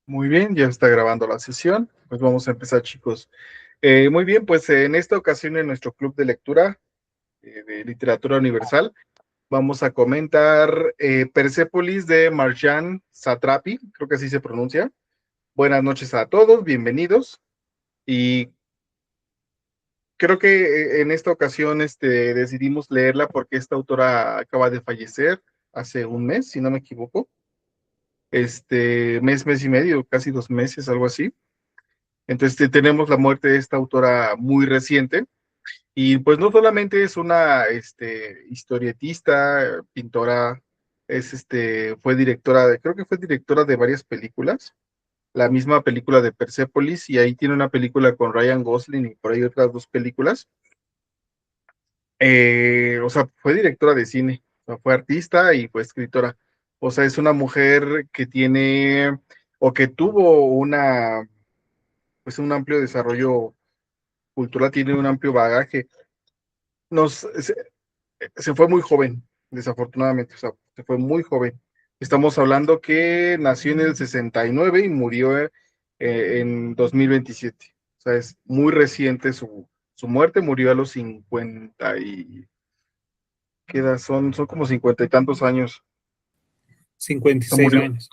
Muy bien, ya está grabando la sesión. Pues vamos a empezar, chicos. Muy bien, pues en esta ocasión en nuestro club de lectura de literatura universal vamos a comentar Persépolis de Marjane Satrapi, creo que así se pronuncia. Buenas noches a todos, bienvenidos. Y creo que en esta ocasión decidimos leerla porque esta autora acaba de fallecer hace un mes, si no me equivoco. Mes y medio, casi 2 meses, algo así. Entonces tenemos la muerte de esta autora muy reciente y pues no solamente es una historietista, pintora, fue directora creo que fue directora de varias películas, la misma película de Persepolis y ahí tiene una película con Ryan Gosling y por ahí otras dos películas. O sea, fue directora de cine, o sea, fue artista y fue escritora. O sea, es una mujer que tiene o que tuvo pues un amplio desarrollo cultural, tiene un amplio bagaje. Nos, se, Se fue muy joven, desafortunadamente, o sea, se fue muy joven. Estamos hablando que nació en el 69 y murió en 2027. O sea, es muy reciente su muerte, murió a los 50 y... ¿Qué edad son? Son como 50 y tantos años. O sea, 56 murió, años.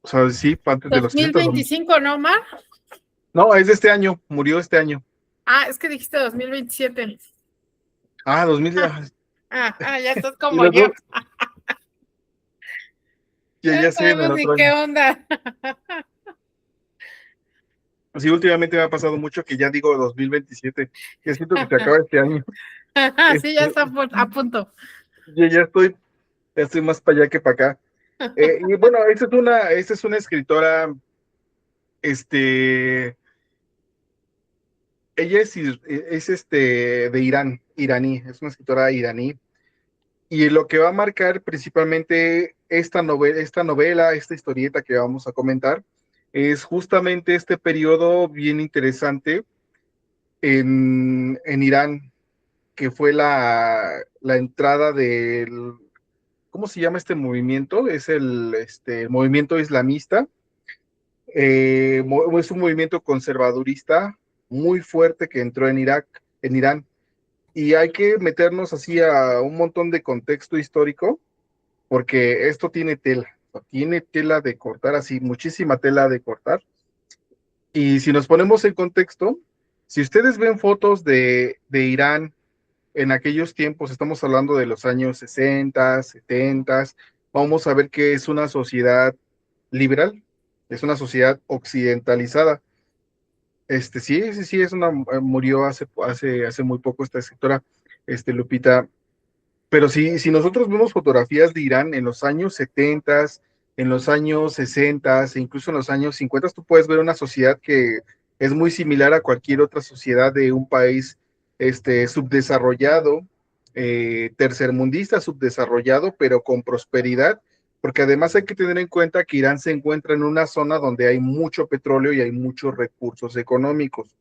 o sea, sí, antes de los 60. 2025, ¿no, Mar? No, es de este año, murió este año. Ah, es que dijiste 2027. 2000, Ya estás y como yo. luego, ya Ya sé, en el sabemos otro en qué año. onda. Sí, últimamente me ha pasado mucho que ya digo 2027, ya siento que se acaba este año. Sí, ya Este, está a punto. ya estoy más para allá que para acá. Y bueno, esta es una escritora, este, ella de Irán, iraní, es una escritora iraní. Y lo que va a marcar principalmente esta historieta que vamos a comentar, es justamente este periodo bien interesante en Irán, que fue la entrada del, ¿cómo se llama este movimiento? Es el movimiento islamista. Es un movimiento conservadurista muy fuerte que entró en Irán. Y hay que meternos así a un montón de contexto histórico, porque esto tiene tela de cortar, así, muchísima tela de cortar. Y si nos ponemos en contexto, si ustedes ven fotos de Irán en aquellos tiempos, estamos hablando de los años 60, 70, vamos a ver que es una sociedad liberal, es una sociedad occidentalizada. Sí, murió hace muy poco esta escritora, Lupita. Pero si nosotros vemos fotografías de Irán en los años 70, en los años 60 e incluso en los años 50, tú puedes ver una sociedad que es muy similar a cualquier otra sociedad de un país subdesarrollado, tercermundista, subdesarrollado, pero con prosperidad, porque además hay que tener en cuenta que Irán se encuentra en una zona donde hay mucho petróleo y hay muchos recursos económicos.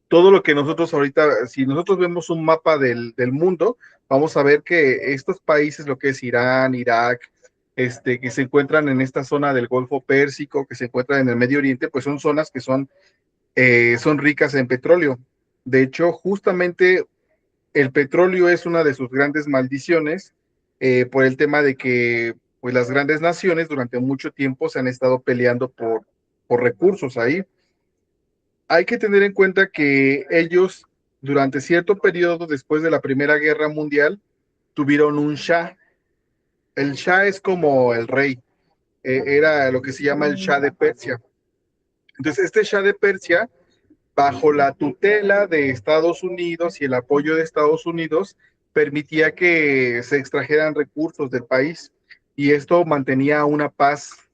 Todo lo que nosotros ahorita, si nosotros vemos un mapa del mundo, vamos a ver que estos países, lo que es Irán, Irak, que se encuentran en esta zona del Golfo Pérsico, que se encuentran en el Medio Oriente, pues son zonas que son ricas en petróleo. De hecho, justamente el petróleo es una de sus grandes maldiciones, por el tema de que pues las grandes naciones durante mucho tiempo se han estado peleando por recursos ahí. Hay que tener en cuenta que ellos, durante cierto periodo después de la Primera Guerra Mundial, tuvieron un Shah. El Shah es como el rey, era lo que se llama el Shah de Persia. Entonces, este Shah de Persia, bajo la tutela de Estados Unidos y el apoyo de Estados Unidos, permitía que se extrajeran recursos del país y esto mantenía una paz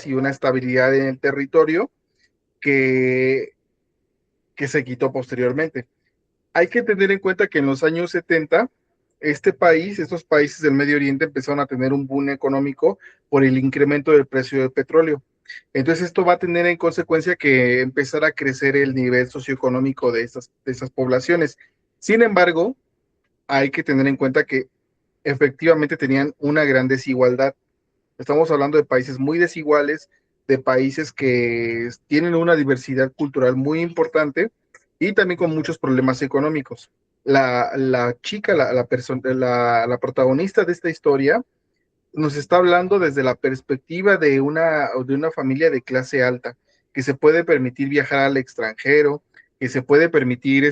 y una estabilidad en el territorio que, que se quitó posteriormente. Hay que tener en cuenta que en los años 70, estos países del Medio Oriente empezaron a tener un boom económico por el incremento del precio del petróleo. Entonces esto va a tener en consecuencia que empezar a crecer el nivel socioeconómico de esas poblaciones. Sin embargo, hay que tener en cuenta que efectivamente tenían una gran desigualdad. Estamos hablando de países muy desiguales, de países que tienen una diversidad cultural muy importante y también con muchos problemas económicos. La chica, la protagonista de esta historia, nos está hablando desde la perspectiva de una familia de clase alta, que se puede permitir viajar al extranjero, que se puede permitir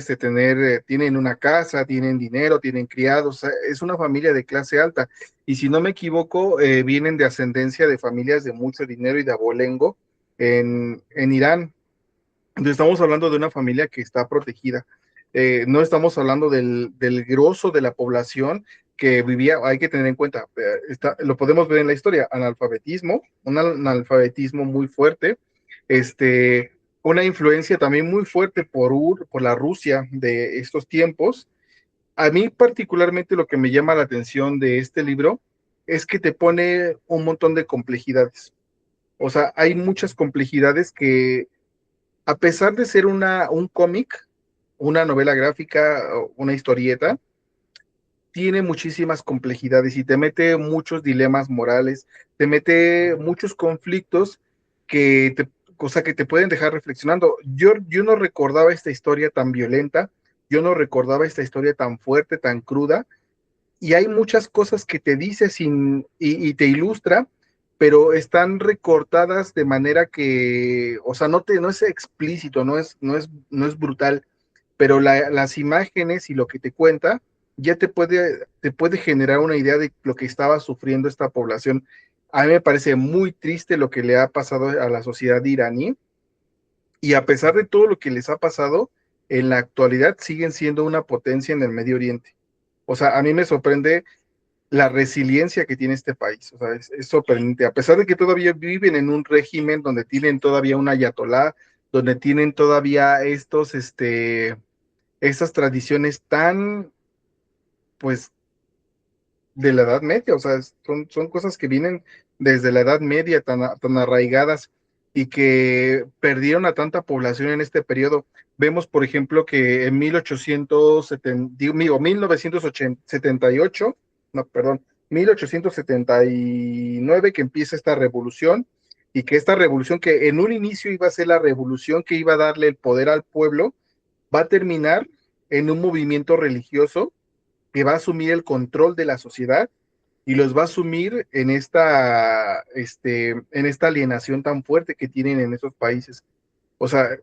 tienen una casa, tienen dinero, tienen criados, es una familia de clase alta. Y si no me equivoco, vienen de ascendencia de familias de mucho dinero y de abolengo en Irán. Entonces estamos hablando de una familia que está protegida. No estamos hablando del grosso de la población que vivía, hay que tener en cuenta, lo podemos ver en la historia, analfabetismo, un analfabetismo muy fuerte, una influencia también muy fuerte por la Rusia de estos tiempos. A mí particularmente lo que me llama la atención de este libro es que te pone un montón de complejidades. O sea, hay muchas complejidades que a pesar de ser un cómic, una novela gráfica, una historieta, tiene muchísimas complejidades y te mete muchos dilemas morales, te mete muchos conflictos que te, cosa que te pueden dejar reflexionando. Yo no recordaba esta historia tan violenta, yo no recordaba esta historia tan fuerte, tan cruda, y hay muchas cosas que te dice y te ilustra, pero están recortadas de manera que, o sea, no es explícito, no es brutal, pero las imágenes y lo que te cuenta ya te puede generar una idea de lo que estaba sufriendo esta población. A mí me parece muy triste lo que le ha pasado a la sociedad iraní, y a pesar de todo lo que les ha pasado, en la actualidad siguen siendo una potencia en el Medio Oriente. O sea, a mí me sorprende la resiliencia que tiene este país. O sea, es sorprendente. A pesar de que todavía viven en un régimen donde tienen todavía un ayatolá, donde tienen todavía estas tradiciones tan, pues, de la Edad Media. O sea, son cosas que vienen desde la Edad Media tan arraigadas y que perdieron a tanta población en este periodo. Vemos, por ejemplo, que en 1870, digo, 1978, no, perdón, 1879, que empieza esta revolución, y que esta revolución que en un inicio iba a ser la revolución que iba a darle el poder al pueblo, va a terminar en un movimiento religioso que va a asumir el control de la sociedad y los va a sumir en esta alienación tan fuerte que tienen en esos países. O sea,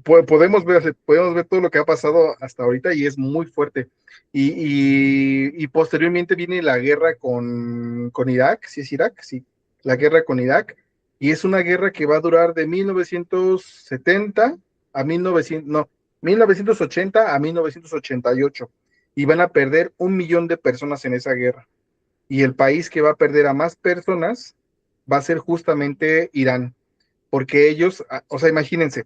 podemos ver todo lo que ha pasado hasta ahorita y es muy fuerte. Y posteriormente viene la guerra con Irak, ¿sí es Irak? Sí, la guerra con Irak. Y es una guerra que va a durar de 1970 a 1900, no, 1980 a 1988. Y van a perder 1 millón de personas en esa guerra. Y el país que va a perder a más personas va a ser justamente Irán, porque ellos, o sea, imagínense,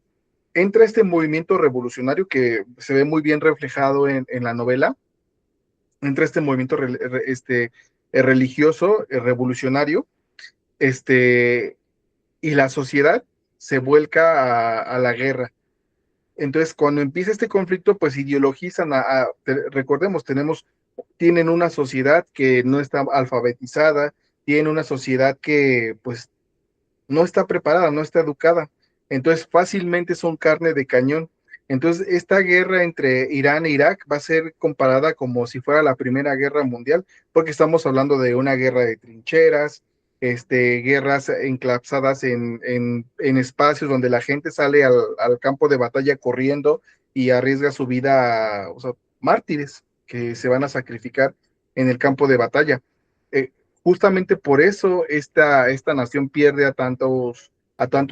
entra este movimiento revolucionario que se ve muy bien reflejado en la novela, entra este movimiento religioso, revolucionario, este, y la sociedad se vuelca a la guerra. Entonces, cuando empieza este conflicto, pues ideologizan recordemos, tienen una sociedad que no está alfabetizada, tienen una sociedad que pues no está preparada, no está educada. Entonces fácilmente son carne de cañón. Entonces esta guerra entre Irán e Irak va a ser comparada como si fuera la Primera Guerra Mundial, porque estamos hablando de una guerra de trincheras, guerras enclapsadas en espacios donde la gente sale al campo de batalla corriendo y arriesga su vida, o sea, mártires que se van a sacrificar en el campo de batalla. Eh, Justamente por eso esta nación pierde a tantos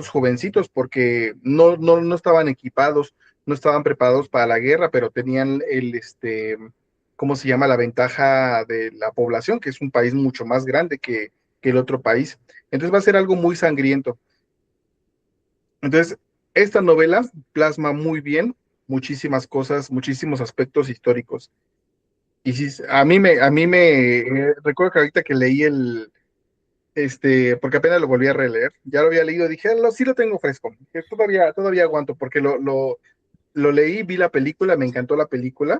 jovencitos, porque no estaban equipados, no estaban preparados para la guerra, pero tenían ¿cómo se llama? La ventaja de la población, que es un país mucho más grande que el otro país. Entonces va a ser algo muy sangriento. Entonces, esta novela plasma muy bien muchísimas cosas, muchísimos aspectos históricos. Y sí, recuerdo que ahorita que leí porque apenas lo volví a releer, ya lo había leído, dije, "Ah, sí lo tengo fresco, que todavía aguanto", porque lo leí, vi la película, me encantó la película,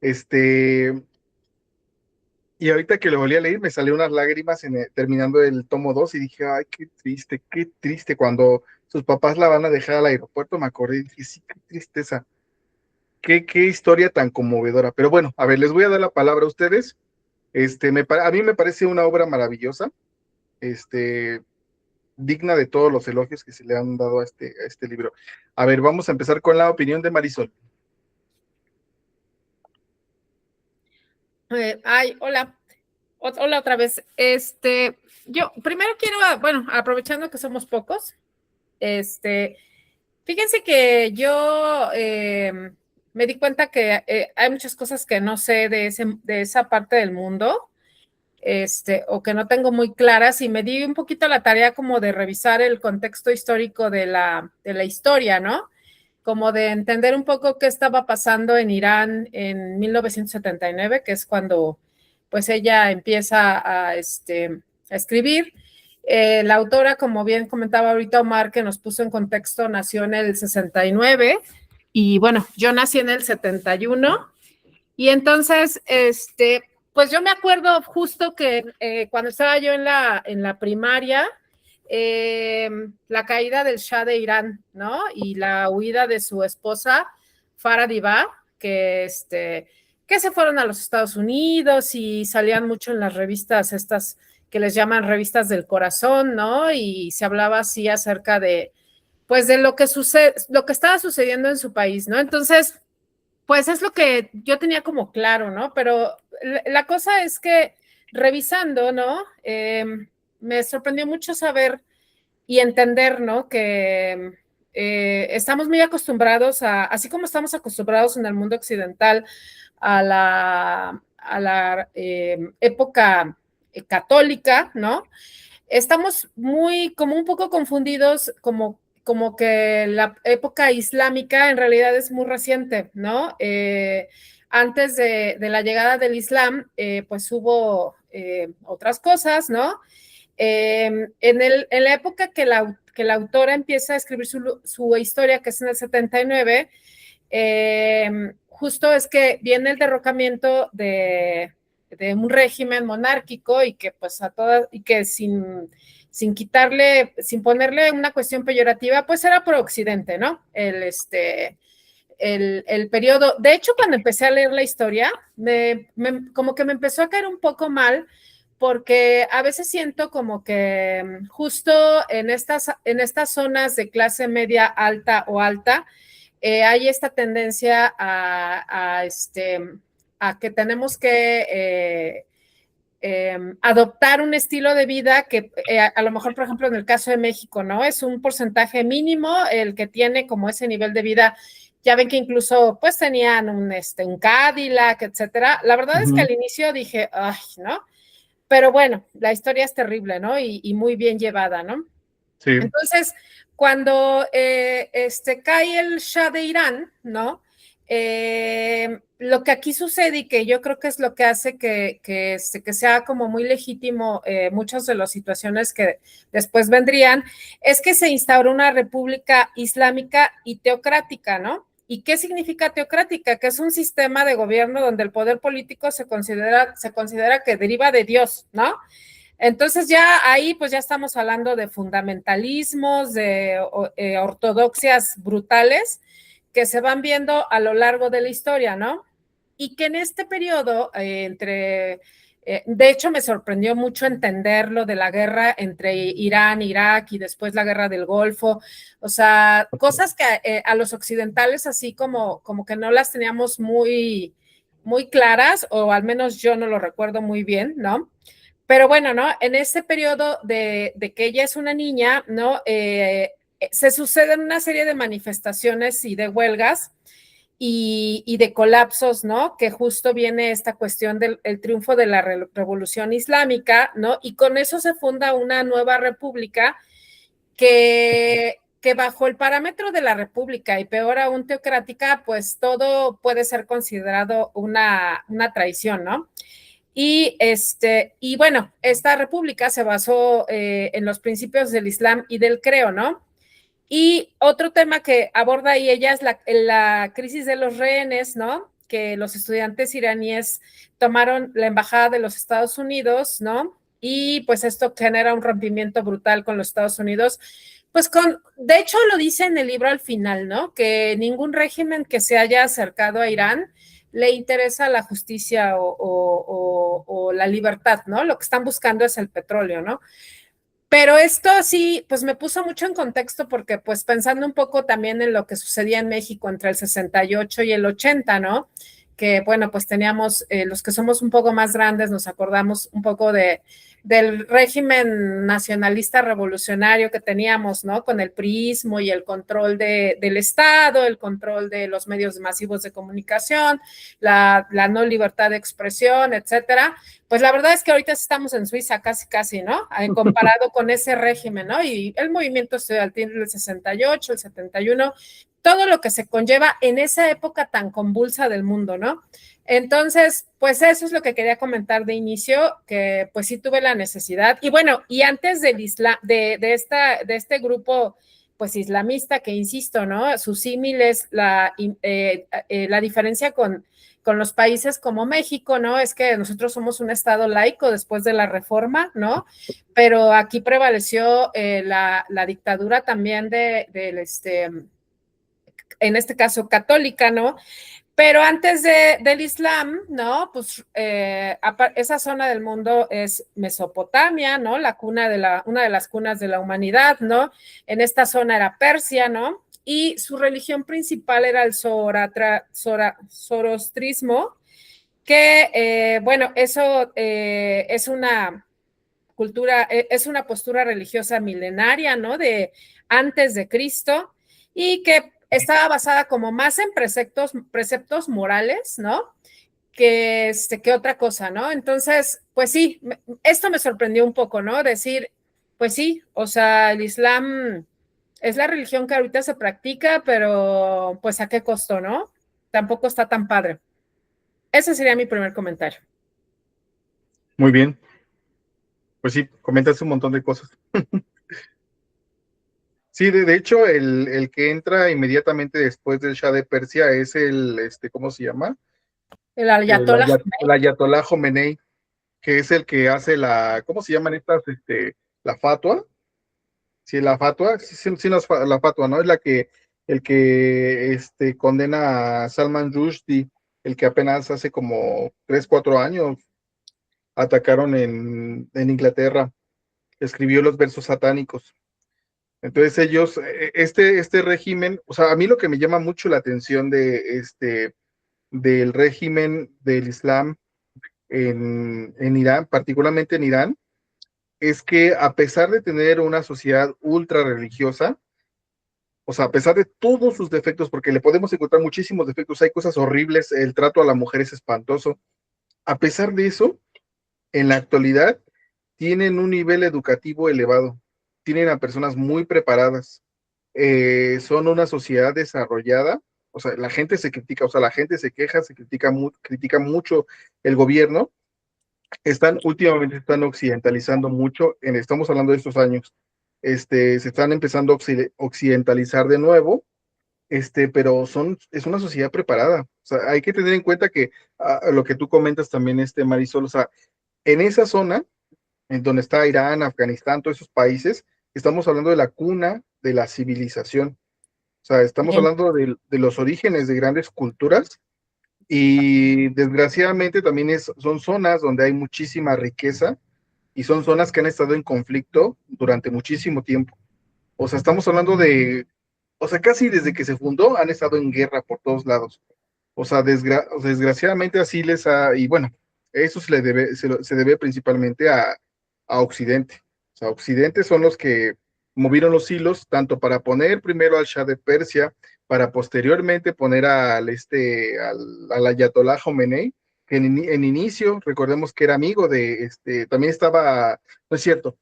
este, Y ahorita que lo volví a leer, me salió unas lágrimas terminando el tomo 2 y dije, ay, qué triste. Cuando sus papás la van a dejar al aeropuerto, me acordé y dije, sí, qué tristeza. Qué historia tan conmovedora. Pero bueno, a ver, les voy a dar la palabra a ustedes. A mí me parece una obra maravillosa, este, digna de todos los elogios que se le han dado a este libro. A ver, vamos a empezar con la opinión de Marisol. Hola. Hola otra vez. Yo primero quiero, bueno, aprovechando que somos pocos, fíjense que yo me di cuenta que hay muchas cosas que no sé de esa parte del mundo, o que no tengo muy claras, y me di un poquito la tarea como de revisar el contexto histórico de la historia, ¿no? Como de entender un poco qué estaba pasando en Irán en 1979, que es cuando pues ella empieza a escribir. La autora, como bien comentaba ahorita Omar, que nos puso en contexto, nació en el 69 y bueno, yo nací en el 71 y entonces, pues yo me acuerdo justo que cuando estaba yo en la primaria, la caída del Shah de Irán, ¿no? Y la huida de su esposa, Farah Diba, que se fueron a los Estados Unidos y salían mucho en las revistas estas que les llaman revistas del corazón, ¿no? Y se hablaba así acerca de, pues, de lo que lo que estaba sucediendo en su país, ¿no? Entonces, pues es lo que yo tenía como claro, ¿no? Pero la cosa es que revisando, ¿no? Me sorprendió mucho saber y entender, ¿no? Que estamos muy acostumbrados así como estamos acostumbrados en el mundo occidental a la época católica, ¿no? Estamos como un poco confundidos, como que la época islámica en realidad es muy reciente, ¿no? Antes de la llegada del Islam, pues hubo otras cosas, ¿no? En la época que la autora empieza a escribir su historia, que es en el 79, justo es que viene el derrocamiento de un régimen monárquico y que pues y que sin quitarle, sin ponerle una cuestión peyorativa, pues era pro occidente, ¿no? El periodo, de hecho, cuando empecé a leer la historia, como que me empezó a caer un poco mal, porque a veces siento como que justo en estas zonas de clase media alta o alta, hay esta tendencia a que tenemos que adoptar un estilo de vida que a lo mejor, por ejemplo, en el caso de México, ¿no? Es un porcentaje mínimo el que tiene como ese nivel de vida. Ya ven que incluso pues tenían un Cadillac, etcétera. La verdad es que al inicio dije, ay, ¿no? Pero bueno, la historia es terrible, ¿no? Y muy bien llevada, ¿no? Sí. Entonces, cuando cae el Shah de Irán, ¿no? Lo que aquí sucede y que yo creo que es lo que hace que sea como muy legítimo muchas de las situaciones que después vendrían, es que se instauró una república islámica y teocrática, ¿no? ¿Y qué significa teocrática? Que es un sistema de gobierno donde el poder político se considera que deriva de Dios, ¿no? Entonces ya ahí pues ya estamos hablando de fundamentalismos, de ortodoxias brutales que se van viendo a lo largo de la historia, ¿no? Y que en este periodo, de hecho me sorprendió mucho entender lo de la guerra entre Irán, Irak y después la guerra del Golfo, o sea, cosas que a los occidentales así como que no las teníamos muy, muy claras, o al menos yo no lo recuerdo muy bien, ¿no? Pero bueno, ¿no? En ese periodo de que ella es una niña, ¿no? Se suceden una serie de manifestaciones y de huelgas y de colapsos, ¿no? Que justo viene esta cuestión del triunfo de la revolución islámica, ¿no? Y con eso se funda una nueva república que bajo el parámetro de la república y peor aún teocrática, pues todo puede ser considerado una traición, ¿no? Y bueno, esta república se basó en los principios del Islam y del creo, ¿no? Y otro tema que aborda ahí ella es la crisis de los rehenes, ¿no? que los estudiantes iraníes tomaron la embajada de los Estados Unidos, ¿no? Y pues esto genera un rompimiento brutal con los Estados Unidos. Pues de hecho lo dice en el libro al final, ¿no? Que ningún régimen que se haya acercado a Irán le interesa la justicia o la libertad, ¿no? Lo que están buscando es el petróleo, ¿no? Pero esto sí, pues me puso mucho en contexto porque pues pensando un poco también en lo que sucedía en México entre el 68 y el 80, ¿no? Que bueno, pues teníamos, los que somos un poco más grandes, nos acordamos un poco del régimen nacionalista revolucionario que teníamos, ¿no? Con el priismo y el control del Estado, el control de los medios masivos de comunicación, la no libertad de expresión, etcétera. Pues la verdad es que ahorita estamos en Suiza casi, casi, ¿no? Comparado con ese régimen, ¿no? Y el movimiento estudiantil del 68, el 71, todo lo que se conlleva en esa época tan convulsa del mundo, ¿no? Entonces, pues eso es lo que quería comentar de inicio, que pues sí tuve la necesidad. Y bueno, y antes del islam, de este grupo pues islamista, que insisto, ¿no? Su símil es la diferencia con los países como México, ¿no? Es que nosotros somos un estado laico después de la reforma, ¿no? Pero aquí prevaleció la dictadura también en este caso católica, ¿no? Pero antes del Islam, ¿no? Pues esa zona del mundo es Mesopotamia, ¿no? Una de las cunas de la humanidad, ¿no? En esta zona era Persia, ¿no? Y su religión principal era el zoroastrismo, que, bueno, eso es una cultura, es una postura religiosa milenaria, ¿no? De antes de Cristo, y que estaba basada como más en preceptos morales, ¿no? Que otra cosa, ¿no? Entonces, pues sí, esto me sorprendió un poco, ¿no? Decir, pues sí, o sea, el Islam es la religión que ahorita se practica, pero pues a qué costo, ¿no? Tampoco está tan padre. Ese sería mi primer comentario. Muy bien, pues sí, comentas un montón de cosas. Sí, de hecho, el que entra inmediatamente después del Shah de Persia es ¿cómo se llama? El Ayatollah. El Ayatollah Jomeini, que es el que hace ¿cómo se llaman estas, la fatua? Sí, la fatua, sí, sí, sí, no es la fatua, ¿no? Es el que, condena a Salman Rushdie, el que apenas hace como 3, 4 años atacaron en Inglaterra, escribió los versos satánicos. Entonces ellos, este régimen, o sea, a mí lo que me llama mucho la atención del régimen del Islam en Irán, particularmente en Irán, es que a pesar de tener una sociedad ultra religiosa, o sea, a pesar de todos sus defectos, porque le podemos encontrar muchísimos defectos, hay cosas horribles, el trato a la mujer es espantoso, a pesar de eso, en la actualidad tienen un nivel educativo elevado, tienen a personas muy preparadas, son una sociedad desarrollada, o sea, la gente se critica, o sea, la gente se queja, critica mucho el gobierno, últimamente están occidentalizando mucho, estamos hablando de estos años, se están empezando a occidentalizar de nuevo, pero es una sociedad preparada, o sea, hay que tener en cuenta que lo que tú comentas también, Marisol, o sea, en esa zona, en donde está Irán, Afganistán, todos esos países, estamos hablando de la cuna de la civilización. O sea, estamos Bien. hablando de los orígenes de grandes culturas y desgraciadamente también son zonas donde hay muchísima riqueza y son zonas que han estado en conflicto durante muchísimo tiempo. O sea, estamos hablando o sea, casi desde que se fundó han estado en guerra por todos lados. O sea, desgraciadamente así y bueno, eso se debe principalmente a Occidente. O sea, Occidente son los que movieron los hilos, tanto para poner primero al Shah de Persia, para posteriormente poner al Ayatollah Jomeini, que en inicio, recordemos que era amigo también estaba, no es cierto,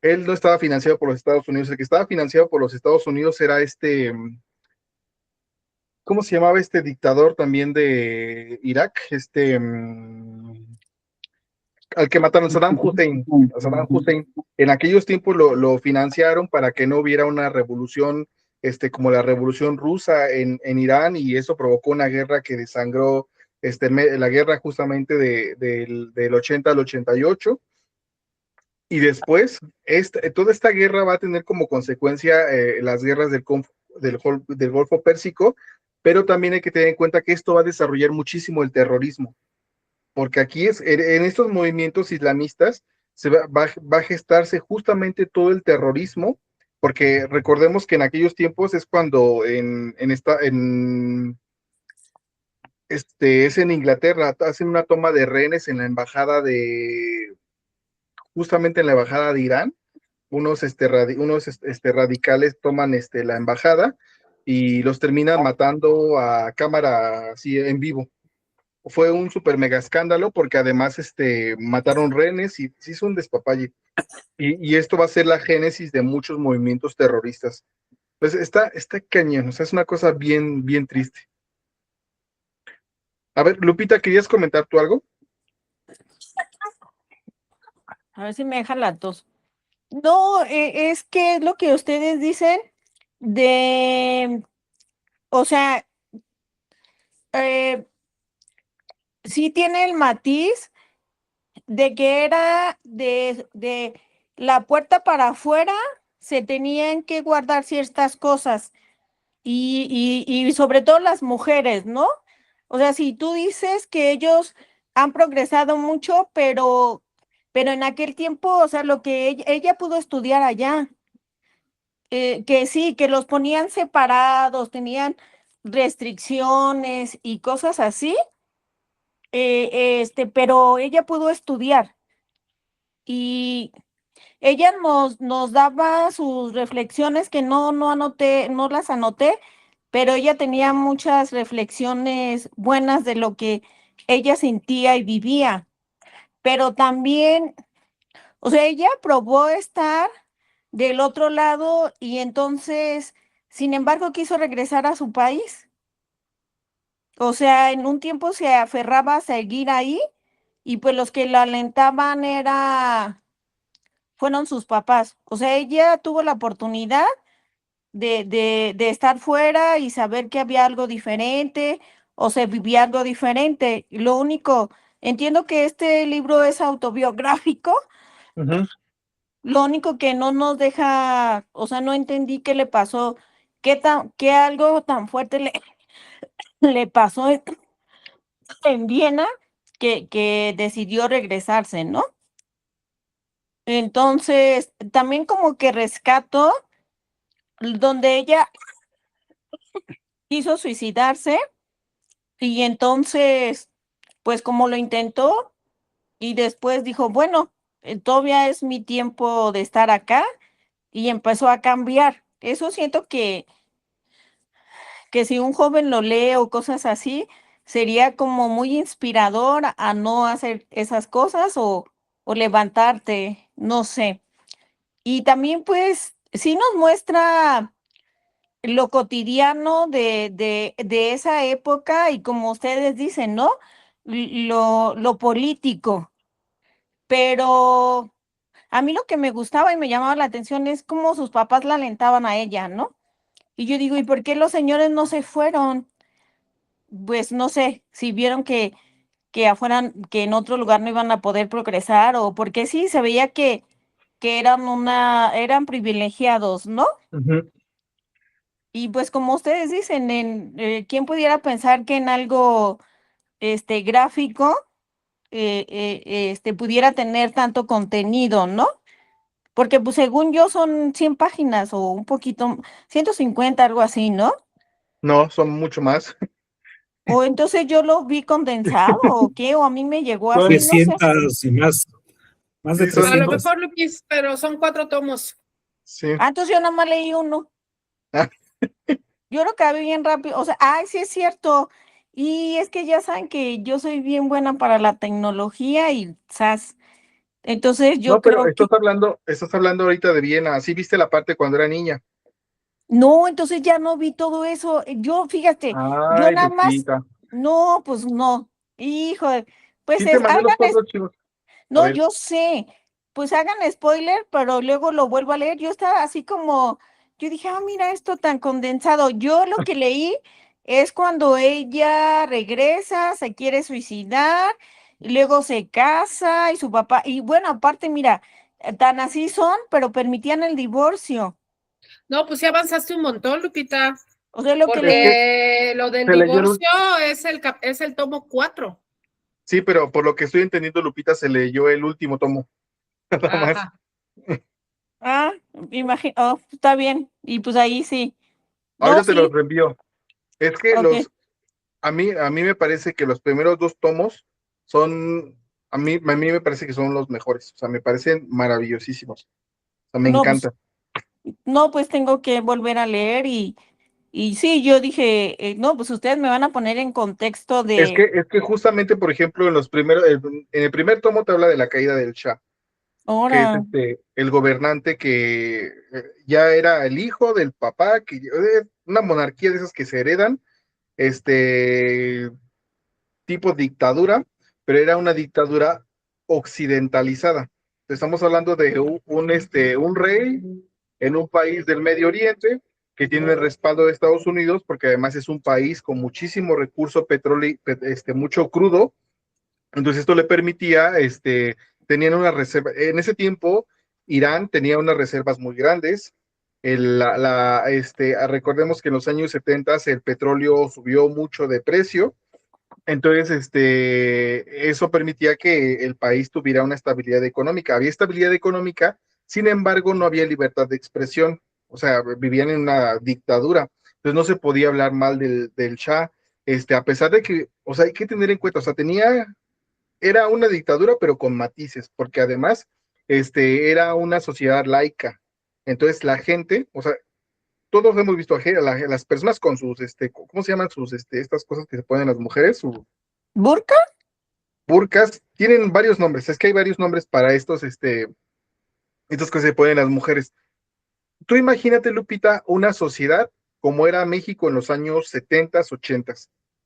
él no estaba financiado por los Estados Unidos, el que estaba financiado por los Estados Unidos era ¿cómo se llamaba este dictador también de Irak? Al que mataron, Saddam Hussein. A Saddam Hussein. En aquellos tiempos lo financiaron para que no hubiera una revolución como la Revolución Rusa en Irán, y eso provocó una guerra que desangró, la guerra justamente del 80 al 88. Y después, toda esta guerra va a tener como consecuencia las guerras del Golfo Pérsico, pero también hay que tener en cuenta que esto va a desarrollar muchísimo el terrorismo, porque aquí en estos movimientos islamistas va a gestarse justamente todo el terrorismo, porque recordemos que en aquellos tiempos es cuando es en Inglaterra, hacen una toma de rehenes en la embajada justamente en la embajada de Irán. Unos radicales toman la embajada y los terminan matando a cámara así en vivo. Fue un super mega escándalo porque además mataron rehenes y se hizo un despapalle. Y esto va a ser la génesis de muchos movimientos terroristas. Pues está cañón, o sea, es una cosa bien, bien triste. A ver, Lupita, ¿querías comentar tú algo? A ver si me deja la tos. No, es que es lo que ustedes dicen de, o sea, sí tiene el matiz de que era de la puerta para afuera, se tenían que guardar ciertas cosas y sobre todo las mujeres, ¿no? O sea, si tú dices que ellos han progresado mucho, pero en aquel tiempo, o sea, lo que ella pudo estudiar allá, que sí, que los ponían separados, tenían restricciones y cosas así, pero ella pudo estudiar y ella nos daba sus reflexiones que no anoté, no las anoté, pero ella tenía muchas reflexiones buenas de lo que ella sentía y vivía, pero también, o sea, ella probó estar del otro lado y entonces, sin embargo, quiso regresar a su país. O sea, en un tiempo se aferraba a seguir ahí y pues los que la alentaban fueron sus papás. O sea, ella tuvo la oportunidad de estar fuera y saber que había algo diferente o se vivía algo diferente. Lo único, entiendo que este libro es autobiográfico, Ujú. lo único que no nos deja, o sea, no entendí qué le pasó, qué algo tan fuerte le pasó en Viena que decidió regresarse, ¿no? Entonces, también como que rescato donde ella quiso suicidarse y entonces, pues como lo intentó y después dijo, bueno, todavía es mi tiempo de estar acá y empezó a cambiar. Eso siento que si un joven lo lee o cosas así, sería como muy inspirador a no hacer esas cosas o levantarte, no sé. Y también pues sí nos muestra lo cotidiano de esa época y como ustedes dicen, ¿no? Lo político, pero a mí lo que me gustaba y me llamaba la atención es cómo sus papás la alentaban a ella, ¿no? Y yo digo, ¿y por qué los señores no se fueron? Pues no sé, si vieron que afuera, que en otro lugar no iban a poder progresar o porque sí, se veía que eran privilegiados, ¿no? Ujú. Y pues como ustedes dicen, ¿quién pudiera pensar que en algo gráfico pudiera tener tanto contenido, ¿no? Porque pues según yo son 100 páginas o un poquito, 150 algo así, ¿no? No, son mucho más. O entonces yo lo vi condensado o qué, o a mí me llegó así, Son, no sé. 300 y más de sí, A lo 300. mejor, Lupis, pero son 4 tomos. sí. Ah, entonces yo nada más leí uno. Ah, Yo lo acabé bien rápido. O sea, ay, sí es cierto. Y es que ya saben que yo soy bien buena para la tecnología y ¡zas! Entonces yo no, pero creo que estás hablando ahorita de Viena. ¿Sí viste la parte cuando era niña? no, entonces ya no vi todo eso. Yo, fíjate, yo Ay, nada más, Lupita. no, pues no. Hijo, pues Sí te mandé hagan, los cuatro chicos. A no, ver, yo sé, pues hagan spoiler, pero luego lo vuelvo a leer. Yo estaba así como yo dije, mira esto tan condensado. Yo lo que leí es cuando ella regresa, se quiere suicidar, y luego se casa y su papá, y bueno, aparte, mira, tan así son, pero permitían el divorcio. No, pues sí avanzaste un montón, Lupita, O sea, lo que Es leí. que porque lo del se leyó divorcio es el tomo 4. sí, pero por lo que estoy entendiendo, Lupita se leyó el último tomo, nada más. Ajá. Imagino, está bien. Y pues ahí sí. No, Ahorita te los sí, reenvío. Es que ok. a mí me parece que los primeros dos tomos son, a mí me parece que son los mejores, o sea, me parecen maravillosísimos, o sea, me No, pues, encanta. no, pues tengo que volver a leer y sí, yo dije, no, pues ustedes me van a poner en contexto de Es que justamente, por ejemplo, en el primer tomo te habla de la caída del Shah, que es ahora, el gobernante que ya era el hijo del papá, que una monarquía de esas que se heredan, este tipo dictadura, pero era una dictadura occidentalizada. Estamos hablando de un rey en un país del Medio Oriente que tiene el respaldo de Estados Unidos, porque además es un país con muchísimo recurso petróleo, mucho crudo. Entonces esto le permitía, tenían una reserva, en ese tiempo Irán tenía unas reservas muy grandes. Recordemos que en los años 70 el petróleo subió mucho de precio, entonces, eso permitía que el país tuviera una estabilidad económica. Había estabilidad económica, sin embargo, no había libertad de expresión. O sea, vivían en una dictadura. Entonces, no se podía hablar mal del Shah. A pesar de que, o sea, hay que tener en cuenta, o sea, era una dictadura, pero con matices, porque además, era una sociedad laica. Entonces, la gente, o sea, todos hemos visto las personas con sus, ¿cómo se llaman estas cosas que se ponen las mujeres? ¿burka? Burkas, tienen varios nombres, es que hay varios nombres para estos que se ponen las mujeres. Tú imagínate, Lupita, una sociedad como era México en los años 70, 80,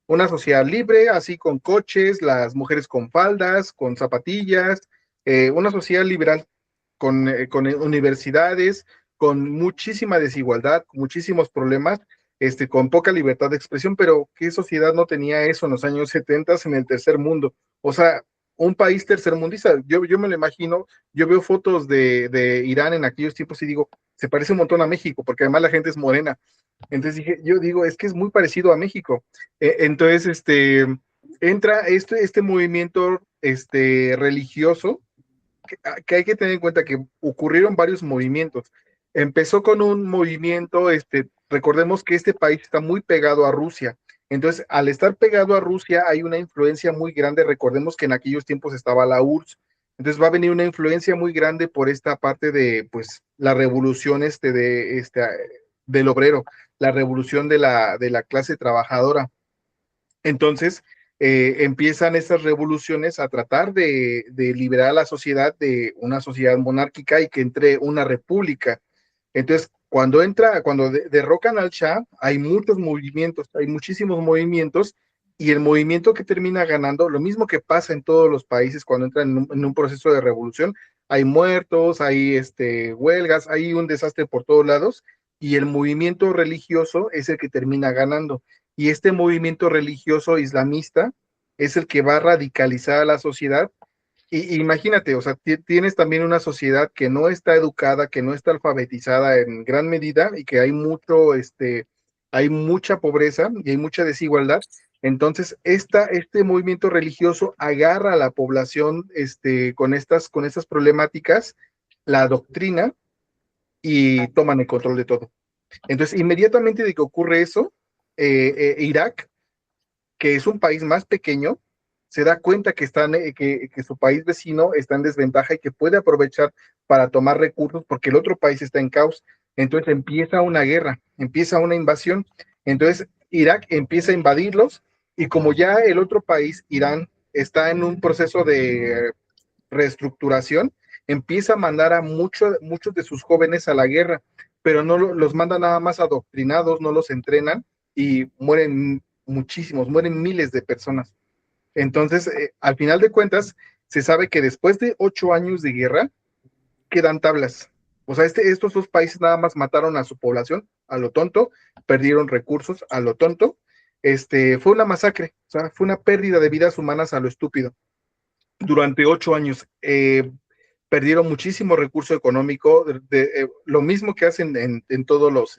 una sociedad libre, así con coches, las mujeres con faldas, con zapatillas, una sociedad liberal con universidades, con muchísima desigualdad, con muchísimos problemas, con poca libertad de expresión, pero ¿qué sociedad no tenía eso en los años 70 en el tercer mundo? O sea, un país tercermundista, yo me lo imagino, yo veo fotos de Irán en aquellos tiempos y digo, se parece un montón a México, porque además la gente es morena. Entonces yo digo, es que es muy parecido a México. Entonces, entra este movimiento religioso que hay que tener en cuenta que ocurrieron varios movimientos. Empezó con un movimiento, recordemos que este país está muy pegado a Rusia. Entonces, al estar pegado a Rusia, hay una influencia muy grande. Recordemos que en aquellos tiempos estaba la URSS. Entonces va a venir una influencia muy grande por esta parte de, pues, la revolución del obrero, la revolución de la clase trabajadora. Entonces, empiezan estas revoluciones a tratar de liberar a la sociedad de una sociedad monárquica y que entre una república. Entonces, cuando derrocan al Shah, hay muchos movimientos, hay muchísimos movimientos, y el movimiento que termina ganando, lo mismo que pasa en todos los países cuando entran en un proceso de revolución, hay muertos, hay huelgas, hay un desastre por todos lados, y el movimiento religioso es el que termina ganando. Y este movimiento religioso islamista es el que va a radicalizar a la sociedad. Y imagínate, o sea, tienes también una sociedad que no está educada, que no está alfabetizada en gran medida y que hay mucha pobreza y hay mucha desigualdad. Entonces, este movimiento religioso agarra a la población con estas problemáticas, la doctrina, y toman el control de todo. Entonces, inmediatamente de que ocurre eso, Irak, que es un país más pequeño, se da cuenta que su país vecino está en desventaja y que puede aprovechar para tomar recursos porque el otro país está en caos. Entonces empieza una guerra, empieza una invasión. Entonces Irak empieza a invadirlos, y como ya el otro país, Irán, está en un proceso de reestructuración, empieza a mandar a muchos de sus jóvenes a la guerra, pero no los manda nada más adoctrinados, no los entrenan, y mueren muchísimos, mueren miles de personas. Entonces, al final de cuentas, se sabe que después de 8 años de guerra, quedan tablas. O sea, estos dos países nada más mataron a su población, a lo tonto, perdieron recursos, a lo tonto. Fue una masacre, o sea, fue una pérdida de vidas humanas a lo estúpido. Durante 8 años perdieron muchísimo recurso económico, lo mismo que hacen en todos los,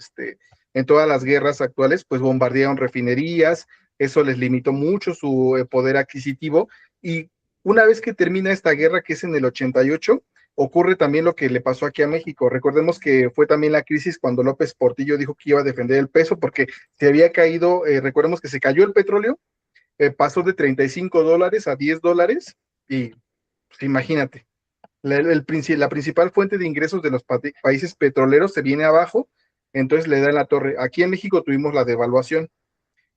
en todas las guerras actuales, pues bombardearon refinerías, eso les limitó mucho su poder adquisitivo, y una vez que termina esta guerra, que es en el 88, ocurre también lo que le pasó aquí a México. Recordemos que fue también la crisis cuando López Portillo dijo que iba a defender el peso porque se había caído, recordemos que se cayó el petróleo, pasó de $35 a $10, y pues, imagínate, la principal fuente de ingresos de los países petroleros se viene abajo, entonces le da en la torre. Aquí en México tuvimos la devaluación,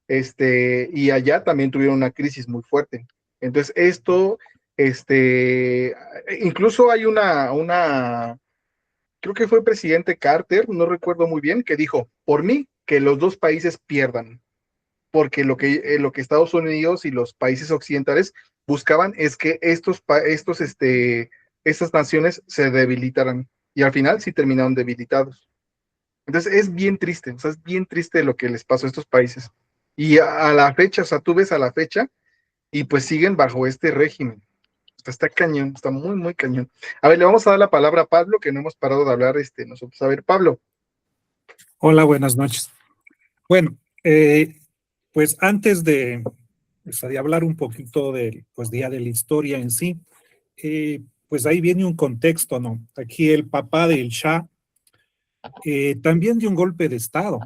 y allá también tuvieron una crisis muy fuerte. Entonces esto, incluso hay creo que fue el presidente Carter, no recuerdo muy bien, que dijo, por mí, que los dos países pierdan, porque lo que Estados Unidos y los países occidentales buscaban es que estas naciones se debilitaran, y al final sí terminaron debilitados. Entonces es bien triste, o sea, es bien triste lo que les pasó a estos países. Y a la fecha, o sea, tú ves a la fecha y pues siguen bajo este régimen. Está cañón, está muy, muy cañón. A ver, le vamos a dar la palabra a Pablo, que no hemos parado de hablar nosotros. A ver, Pablo. Hola, buenas noches. Bueno, pues antes de hablar un poquito del pues, Día de la Historia en sí, pues ahí viene un contexto, ¿no? Aquí el papá del Shah también dio un golpe de Estado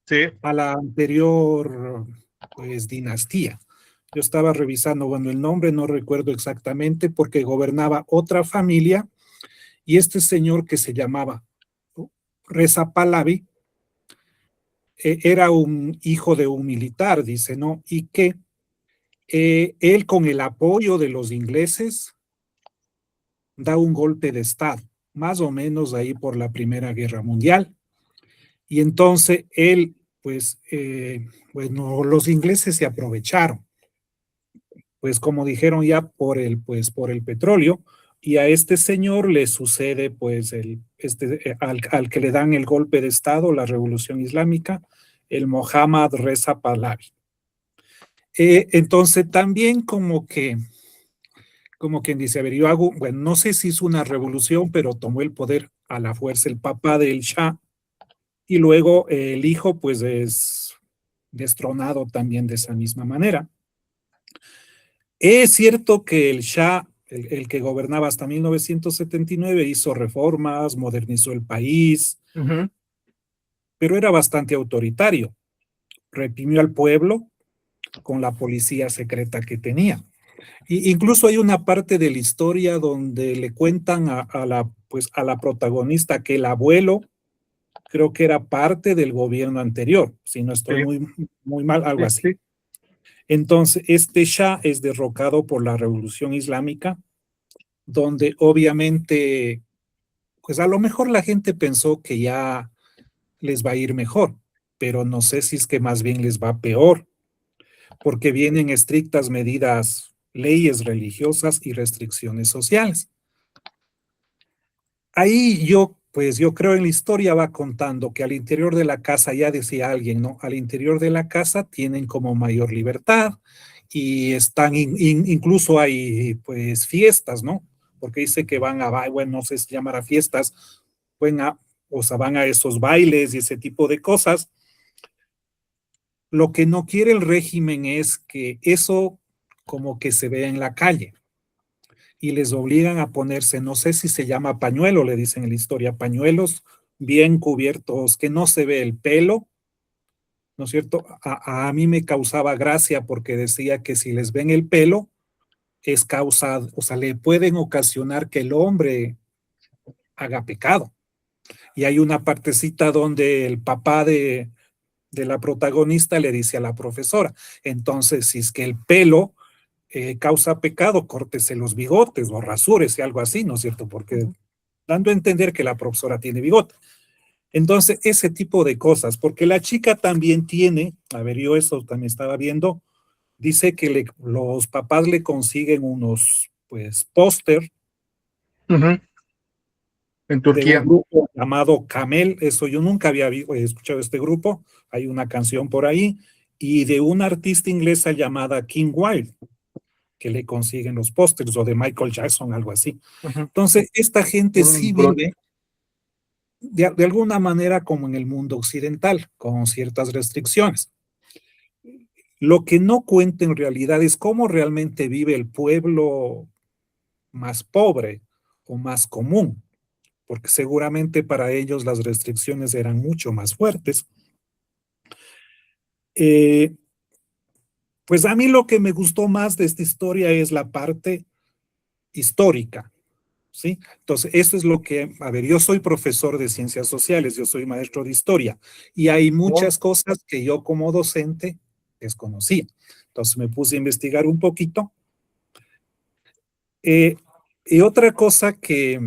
Sí. a la anterior pues, dinastía. Yo estaba revisando, bueno, el nombre no recuerdo exactamente porque gobernaba otra familia y este señor que se llamaba Reza Pahlavi era un hijo de un militar, dice, ¿no? Y que él con el apoyo de los ingleses da un golpe de Estado, más o menos ahí por la Primera Guerra Mundial. Y entonces él, pues, bueno, los ingleses se aprovecharon, pues como dijeron ya, pues, por el petróleo, y a este señor le sucede, pues, al que le dan el golpe de Estado, la Revolución Islámica, el Mohammad Reza Pahlavi. Entonces también como quien dice, a ver, yo hago, bueno, no sé si es una revolución, pero tomó el poder a la fuerza el papá del Shah, y luego el hijo pues es destronado también de esa misma manera. Es cierto que el Shah, el que gobernaba hasta 1979, hizo reformas, modernizó el país, pero era bastante autoritario. Reprimió al pueblo con la policía secreta que tenía. Y incluso hay una parte de la historia donde le cuentan a la protagonista que el abuelo creo que era parte del gobierno anterior, si no estoy muy, muy mal, algo así. Sí. Entonces, este Shah es derrocado por la Revolución Islámica, donde obviamente, pues a lo mejor la gente pensó que ya les va a ir mejor, pero no sé si es que más bien les va peor, porque vienen estrictas medidas, leyes religiosas y restricciones sociales. Ahí yo creo en la historia va contando que al interior de la casa, ya decía alguien, ¿no? Al interior de la casa tienen como mayor libertad y están, incluso hay pues fiestas, ¿no? Porque dice que van a, bueno, no sé si llamará fiestas, o sea, van a esos bailes y ese tipo de cosas. Lo que no quiere el régimen es que eso como que se vea en la calle y les obligan a ponerse, no sé si se llama pañuelo, le dicen en la historia, pañuelos bien cubiertos, que no se ve el pelo, ¿no es cierto? A mí me causaba gracia porque decía que si les ven el pelo, es causa, o sea, le pueden ocasionar que el hombre haga pecado. Y hay una partecita donde el papá de la protagonista le dice a la profesora, entonces, si es que el pelo causa pecado, córtese los bigotes o rasúrese, algo así, ¿no es cierto? Porque dando a entender que la profesora tiene bigote. Entonces, ese tipo de cosas, porque la chica también tiene, a ver, yo eso también estaba viendo, dice que los papás le consiguen unos, pues, póster En de un Turquía. grupo llamado Camel. Eso yo nunca había escuchado este grupo, hay una canción por ahí, y de una artista inglesa llamada Kim Wilde, que le consiguen los pósters, o de Michael Jackson, algo así. Ujú. Entonces, esta gente sí Brody. vive de alguna manera como en el mundo occidental, con ciertas restricciones. Lo que no cuenta en realidad es cómo realmente vive el pueblo más pobre o más común, porque seguramente para ellos las restricciones eran mucho más fuertes. Eh, pues a mí lo que me gustó más de esta historia es la parte histórica, ¿sí? Entonces, eso es lo que, a ver, yo soy profesor de ciencias sociales, yo soy maestro de historia, y hay muchas cosas que yo como docente desconocía. Entonces me puse a investigar un poquito. Y otra cosa que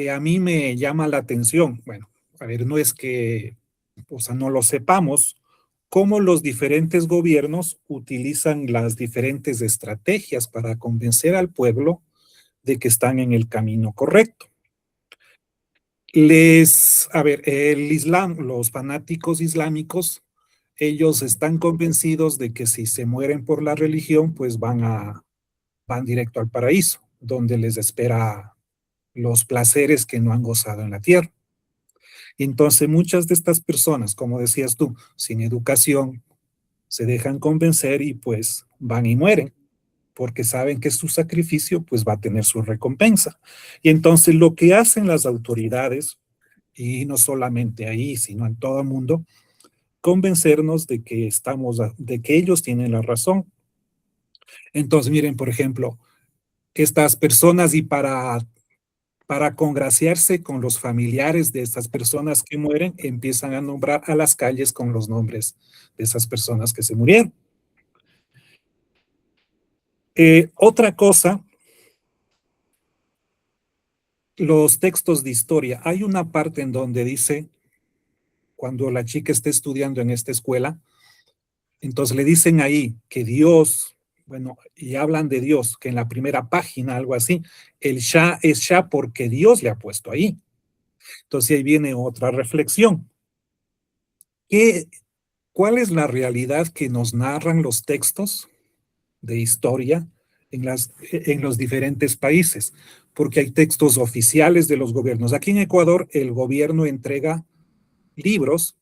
a mí me llama la atención, bueno, a ver, no es que, o sea, no lo sepamos, cómo los diferentes gobiernos utilizan las diferentes estrategias para convencer al pueblo de que están en el camino correcto. A ver, el Islam, los fanáticos islámicos, ellos están convencidos de que si se mueren por la religión, pues van directo al paraíso, donde les espera los placeres que no han gozado en la tierra. Y entonces muchas de estas personas, como decías tú, sin educación, se dejan convencer y pues van y mueren, porque saben que su sacrificio pues va a tener su recompensa. Y entonces lo que hacen las autoridades, y no solamente ahí, sino en todo el mundo, convencernos de que de que ellos tienen la razón. Entonces, miren, por ejemplo, estas personas, y para congraciarse con los familiares de estas personas que mueren, empiezan a nombrar a las calles con los nombres de esas personas que se murieron. Otra cosa, los textos de historia. Hay una parte en donde dice, cuando la chica está estudiando en esta escuela, entonces le dicen ahí que Dios, bueno, y hablan de Dios, que en la primera página, algo así, el Shah es Shah porque Dios le ha puesto ahí. Entonces ahí viene otra reflexión. ¿Cuál es la realidad que nos narran los textos de historia en los diferentes países? Porque hay textos oficiales de los gobiernos. Aquí en Ecuador, el gobierno entrega libros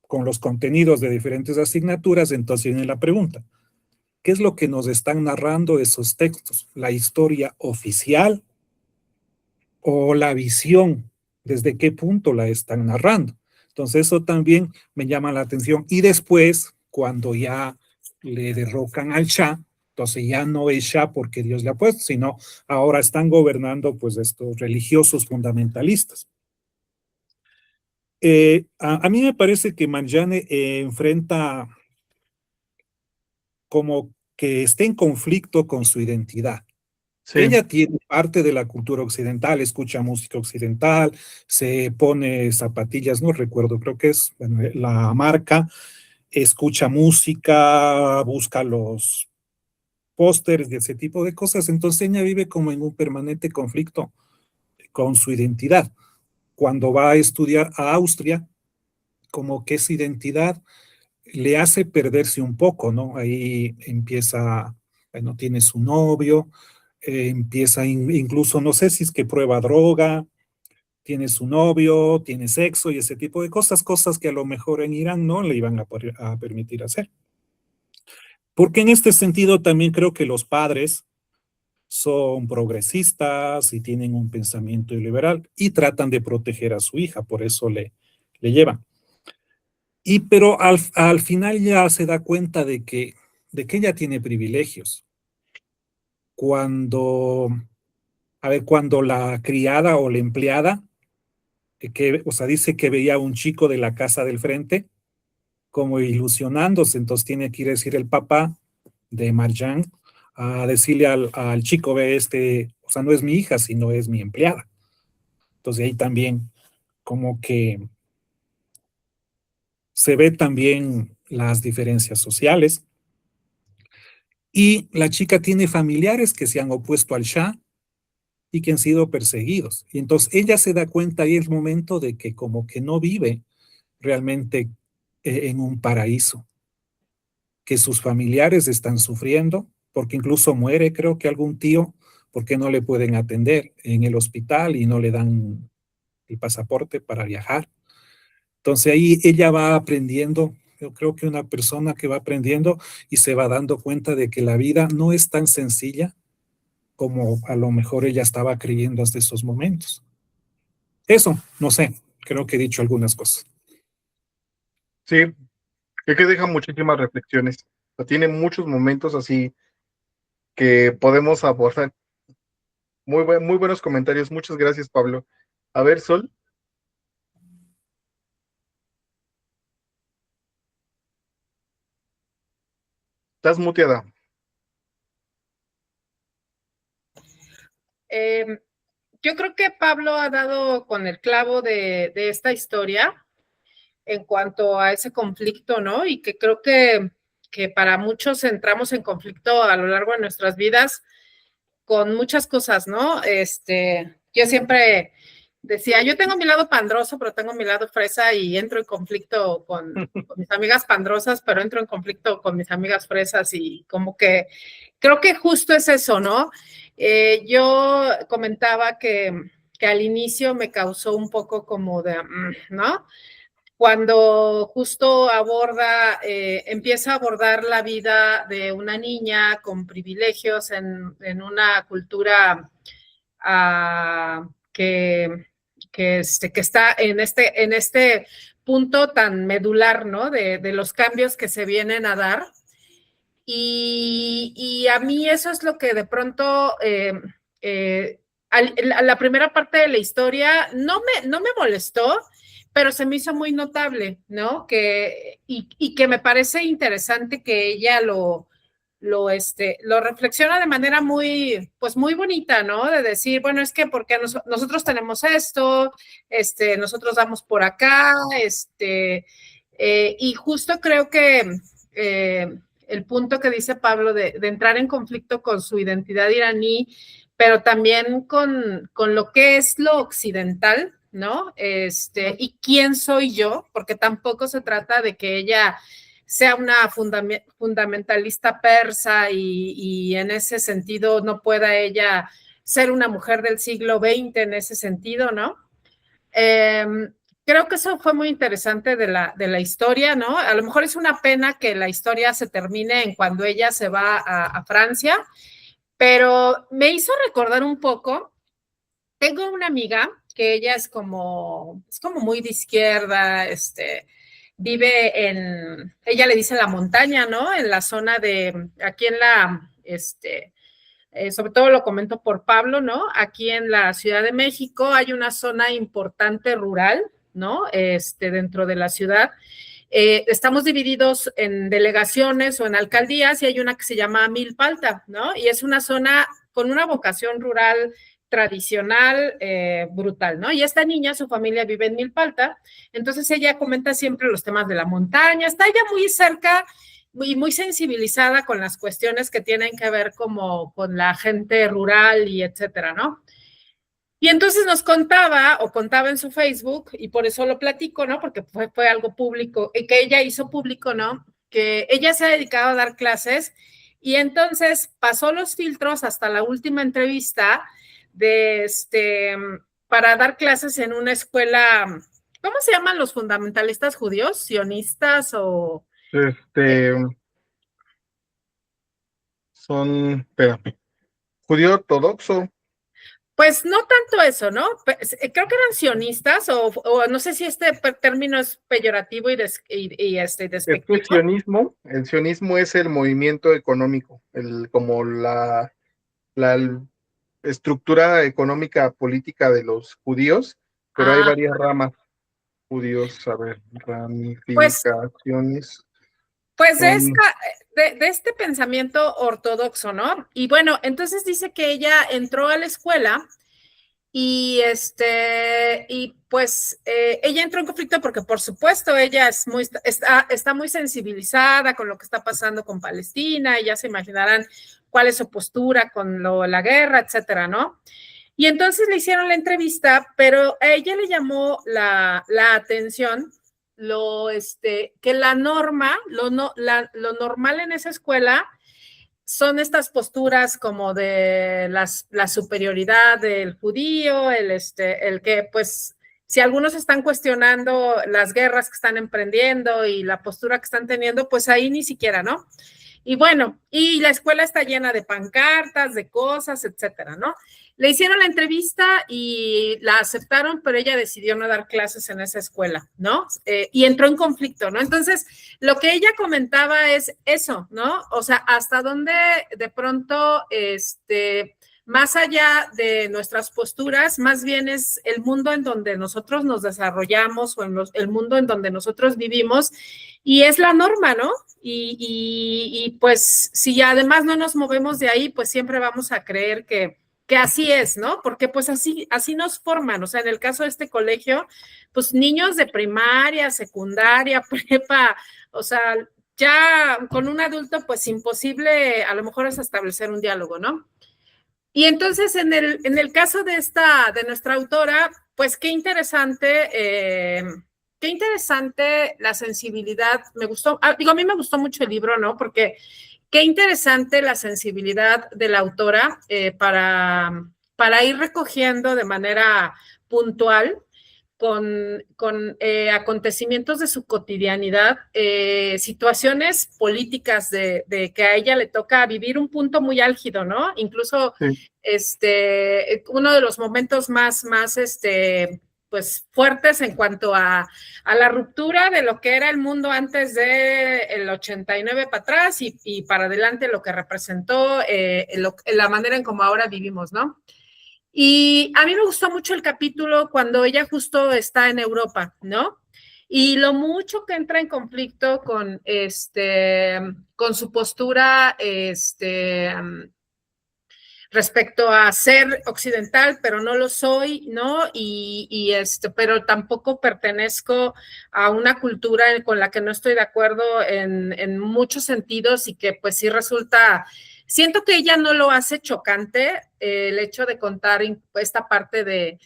con los contenidos de diferentes asignaturas. Entonces viene la pregunta: ¿qué es lo que nos están narrando esos textos? ¿La historia oficial o la visión? ¿Desde qué punto la están narrando? Entonces eso también me llama la atención. Y después, cuando ya le derrocan al Shah, entonces ya no es Shah porque Dios le ha puesto, sino ahora están gobernando pues estos religiosos fundamentalistas. A mí me parece que Marjane enfrenta como que está en conflicto con su identidad. Sí. Ella tiene parte de la cultura occidental, escucha música occidental, se pone zapatillas, no recuerdo, creo que es bueno, la marca, escucha música, busca los pósters y ese tipo de cosas. Entonces ella vive como en un permanente conflicto con su identidad. Cuando va a estudiar a Austria, como que esa identidad le hace perderse un poco, ¿no? Ahí empieza, bueno, tiene su novio, empieza incluso, no sé si es que prueba droga, tiene su novio, tiene sexo y ese tipo de cosas, cosas que a lo mejor en Irán no le iban a permitir hacer. Porque en este sentido también creo que los padres son progresistas y tienen un pensamiento liberal y tratan de proteger a su hija, por eso le llevan. Pero al final ya se da cuenta de que ella tiene privilegios. Cuando la criada o la empleada, o sea, dice que veía a un chico de la casa del frente como ilusionándose, entonces tiene que ir a decir el papá de Marjan a decirle al chico, o sea, no es mi hija, sino es mi empleada. Entonces ahí también como que se ve también las diferencias sociales. Y la chica tiene familiares que se han opuesto al Shah y que han sido perseguidos. Y entonces ella se da cuenta ahí el momento de que como que no vive realmente en un paraíso, que sus familiares están sufriendo, porque incluso muere, creo que algún tío, porque no le pueden atender en el hospital y no le dan el pasaporte para viajar. Entonces ahí ella va aprendiendo, yo creo que una persona que va aprendiendo y se va dando cuenta de que la vida no es tan sencilla como a lo mejor ella estaba creyendo hasta esos momentos. Eso, no sé, creo que he dicho algunas cosas. Sí, es que deja muchísimas reflexiones. O sea, tiene muchos momentos así que podemos abordar. Muy buenos comentarios. Muchas gracias, Pablo. A ver, Sol, estás muteada. Yo creo que Pablo ha dado con el clavo de esta historia en cuanto a ese conflicto, ¿no? Y que creo que para muchos entramos en conflicto a lo largo de nuestras vidas con muchas cosas, ¿no? Yo siempre decía, yo tengo mi lado pandroso, pero tengo mi lado fresa y entro en conflicto con mis amigas pandrosas, pero entro en conflicto con mis amigas fresas y como que creo que justo es eso, ¿no? Yo comentaba que al inicio me causó un poco como de, ¿no? Cuando justo empieza a abordar la vida de una niña con privilegios en una cultura que está en este punto tan medular, ¿no? De los cambios que se vienen a dar. Y a mí eso es lo que de pronto, la primera parte de la historia no me molestó, pero se me hizo muy notable, ¿no? Y que me parece interesante que ella lo reflexiona de manera muy, pues muy bonita, ¿no? De decir, bueno, es que porque nosotros tenemos esto, nosotros damos por acá, y justo creo que el punto que dice Pablo de entrar en conflicto con su identidad iraní, pero también con lo que es lo occidental, ¿no? Y quién soy yo, porque tampoco se trata de que ella sea una fundamentalista persa y en ese sentido no pueda ella ser una mujer del siglo XX en ese sentido, ¿no? Creo que eso fue muy interesante de la historia, ¿no? A lo mejor es una pena que la historia se termine en cuando ella se va a Francia, pero me hizo recordar un poco. Tengo una amiga que ella es como muy de izquierda, ella le dice la montaña, ¿no? En la zona aquí en sobre todo lo comento por Pablo, ¿no? Aquí en la Ciudad de México hay una zona importante rural, ¿no? Dentro de la ciudad. Estamos divididos en delegaciones o en alcaldías y hay una que se llama Milpalta, ¿no? Y es una zona con una vocación rural tradicional, brutal, ¿no? Y esta niña, su familia vive en Milpalta, entonces ella comenta siempre los temas de la montaña, está ella muy cerca y muy sensibilizada con las cuestiones que tienen que ver como con la gente rural y etcétera, ¿no? Y entonces nos contaba en su Facebook, y por eso lo platico, ¿no? Porque fue algo público, y que ella hizo público, ¿no? Que ella se ha dedicado a dar clases, y entonces pasó los filtros hasta la última entrevista para dar clases en una escuela, ¿cómo se llaman los fundamentalistas judíos? ¿Sionistas o...? Espérame, judío ortodoxo. Pues no tanto eso, ¿no? Creo que eran sionistas o no sé si este término es peyorativo y despectivo. El sionismo es el movimiento económico, como la estructura económica política de los judíos, pero hay varias ramas judíos, a ver, ramificaciones. Pues de este pensamiento ortodoxo, ¿no? Y bueno, entonces dice que ella entró a la escuela y pues ella entró en conflicto porque por supuesto ella está muy sensibilizada con lo que está pasando con Palestina, y ya se imaginarán cuál es su postura con la guerra, etcétera, ¿no? Y entonces le hicieron la entrevista, pero a ella le llamó la atención que la norma, lo normal en esa escuela son estas posturas como de la superioridad del judío, el que pues si algunos están cuestionando las guerras que están emprendiendo y la postura que están teniendo, pues ahí ni siquiera, ¿no? Y bueno, y la escuela está llena de pancartas, de cosas, etcétera, ¿no? Le hicieron la entrevista y la aceptaron, pero ella decidió no dar clases en esa escuela, ¿no? Y entró en conflicto, ¿no? Entonces, lo que ella comentaba es eso, ¿no? O sea, hasta dónde de pronto, más allá de nuestras posturas, más bien es el mundo en donde nosotros nos desarrollamos o el mundo en donde nosotros vivimos y es la norma, ¿no? Y pues si además no nos movemos de ahí, pues siempre vamos a creer que así es, ¿no? Porque pues así nos forman, o sea, en el caso de este colegio, pues niños de primaria, secundaria, prepa, o sea, ya con un adulto pues imposible a lo mejor es establecer un diálogo, ¿no? Y entonces en el caso de nuestra autora, pues qué interesante la sensibilidad, me gustó, digo, a mí me gustó mucho el libro, ¿no? Porque qué interesante la sensibilidad de la autora para ir recogiendo de manera puntual con acontecimientos de su cotidianidad, situaciones políticas de que a ella le toca vivir un punto muy álgido, ¿no? Incluso Sí. Uno de los momentos más pues fuertes en cuanto a la ruptura de lo que era el mundo antes del 89 para atrás y para adelante lo que representó la manera en como ahora vivimos, ¿no? Y a mí me gustó mucho el capítulo cuando ella justo está en Europa, ¿no? Y lo mucho que entra en conflicto con su postura, respecto a ser occidental, pero no lo soy, ¿no? Pero tampoco pertenezco a una cultura con la que no estoy de acuerdo en muchos sentidos y que pues sí resulta, siento que ella no lo hace chocante, el hecho de contar esta parte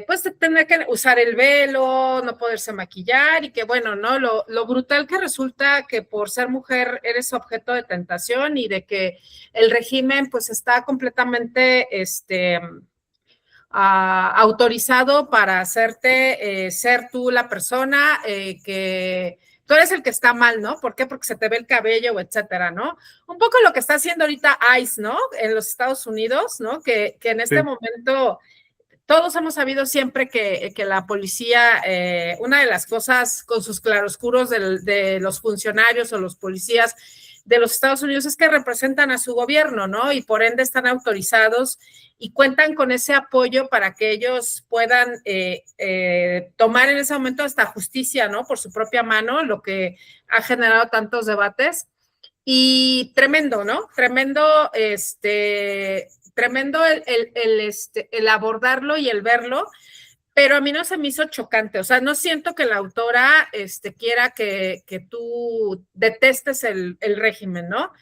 pues de tener que usar el velo, no poderse maquillar y que bueno, ¿no? Lo brutal que resulta que por ser mujer eres objeto de tentación y de que el régimen pues está completamente autorizado para hacerte ser tú la persona que tú eres el que está mal, ¿no? ¿Por qué? Porque se te ve el cabello, etcétera, ¿no? Un poco lo que está haciendo ahorita ICE, ¿no? En los Estados Unidos, ¿no? Que en este momento todos hemos sabido siempre que la policía, una de las cosas con sus claroscuros de los funcionarios o los policías de los Estados Unidos es que representan a su gobierno, ¿no? Y por ende están autorizados y cuentan con ese apoyo para que ellos puedan tomar en ese momento hasta justicia, ¿no? Por su propia mano, lo que ha generado tantos debates. Y tremendo, ¿no? Tremendo, tremendo el abordarlo y el verlo, pero a mí no se me hizo chocante, o sea, no siento que la autora quiera que tú detestes el régimen, ¿no?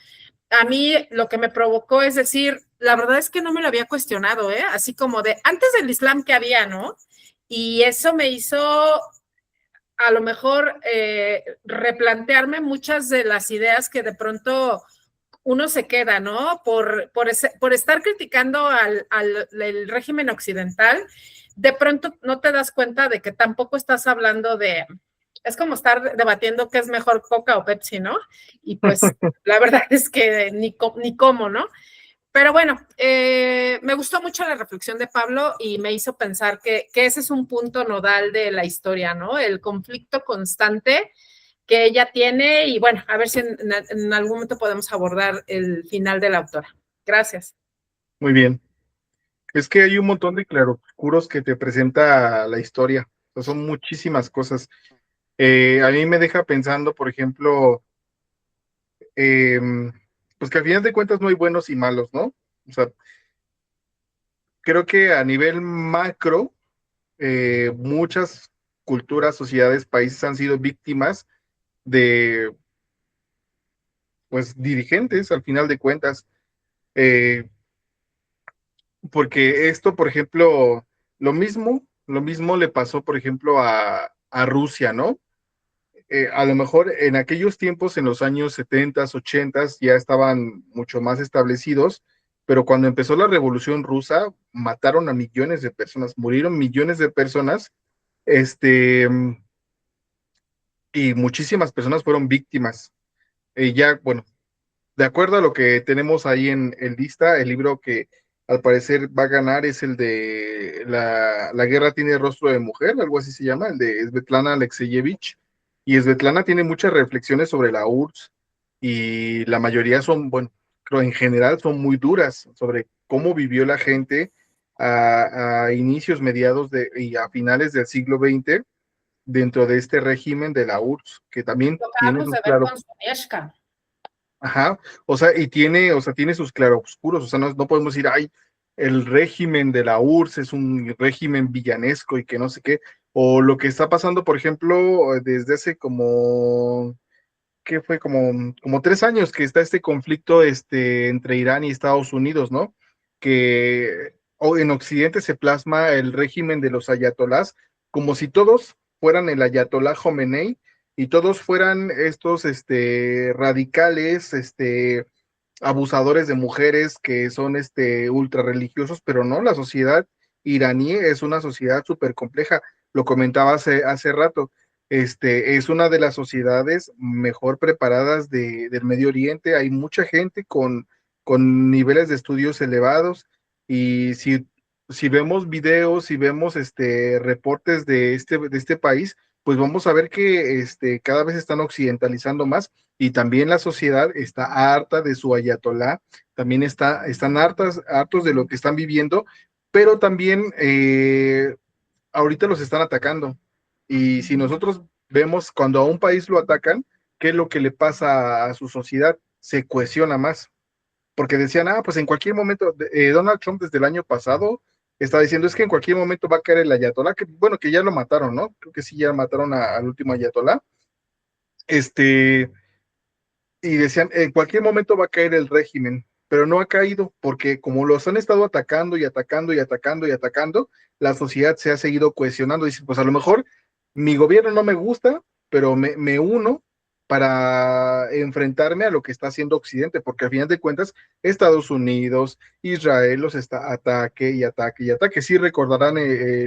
A mí lo que me provocó es decir, la verdad es que no me lo había cuestionado, ¿eh? Así como de antes del Islam que había, ¿no? Y eso me hizo a lo mejor replantearme muchas de las ideas que de pronto uno se queda, ¿no? Por estar criticando al régimen occidental, de pronto no te das cuenta de que tampoco estás hablando es como estar debatiendo qué es mejor, Coca o Pepsi, ¿no? Y pues la verdad es que ni cómo, ¿no? Pero bueno, me gustó mucho la reflexión de Pablo y me hizo pensar que ese es un punto nodal de la historia, ¿no? El conflicto constante que ella tiene y bueno, a ver si en algún momento podemos abordar el final de la autora. Gracias. Muy bien. Es que hay un montón de claroscuros que te presenta la historia. O sea, son muchísimas cosas. A mí me deja pensando, por ejemplo, pues que al final de cuentas no hay buenos y malos, ¿no? O sea, creo que a nivel macro, muchas culturas, sociedades, países han sido víctimas de, pues, dirigentes, al final de cuentas. porque esto, por ejemplo, lo mismo le pasó, por ejemplo, a Rusia, ¿no? A lo mejor en aquellos tiempos, en los años 70, 80, ya estaban mucho más establecidos, pero cuando empezó la Revolución Rusa, mataron a millones de personas, murieron millones de personas, este, y muchísimas personas fueron víctimas. Ya, bueno, de acuerdo a lo que tenemos ahí en lista, el libro que al parecer va a ganar es el de La guerra tiene rostro de mujer, algo así se llama, el de Svetlana Alexievich. Y Svetlana tiene muchas reflexiones sobre la URSS y la mayoría son, bueno, creo en general son muy duras sobre cómo vivió la gente a inicios, mediados y a finales del siglo XX dentro de este régimen de la URSS, que también Lo tiene acabamos sus de ver claros. con Soneshka. Ajá, o sea, tiene sus claroscuros, o sea, no podemos decir, ay, el régimen de la URSS es un régimen villanesco y que no sé qué, o lo que está pasando, por ejemplo, desde hace como, ¿qué fue? Como 3 años que está este conflicto entre Irán y Estados Unidos, ¿no? Que en Occidente se plasma el régimen de los ayatolás como si todos fueran el ayatolá Jomenei y todos fueran estos radicales, abusadores de mujeres que son ultra religiosos, pero no, la sociedad iraní es una sociedad súper compleja, lo comentaba hace rato, es una de las sociedades mejor preparadas del Medio Oriente, hay mucha gente con niveles de estudios elevados y si vemos videos, si vemos reportes de este país, pues vamos a ver que cada vez están occidentalizando más y también la sociedad está harta de su ayatolá, también están hartos de lo que están viviendo, pero también ahorita los están atacando. Y si nosotros vemos cuando a un país lo atacan, ¿qué es lo que le pasa a su sociedad? Se cohesiona más. Porque decían, pues en cualquier momento, Donald Trump desde el año pasado está diciendo, es que en cualquier momento va a caer el ayatolá, que bueno, que ya lo mataron, ¿no? Creo que sí, ya mataron al último ayatolá. Este, y decían, en cualquier momento va a caer el régimen, pero no ha caído, porque como los han estado atacando y atacando y atacando y atacando, la sociedad se ha seguido cohesionando. Dice, pues a lo mejor mi gobierno no me gusta, pero me uno para enfrentarme a lo que está haciendo Occidente, porque al final de cuentas, Estados Unidos, Israel los está ataque y ataque y ataque. Sí recordarán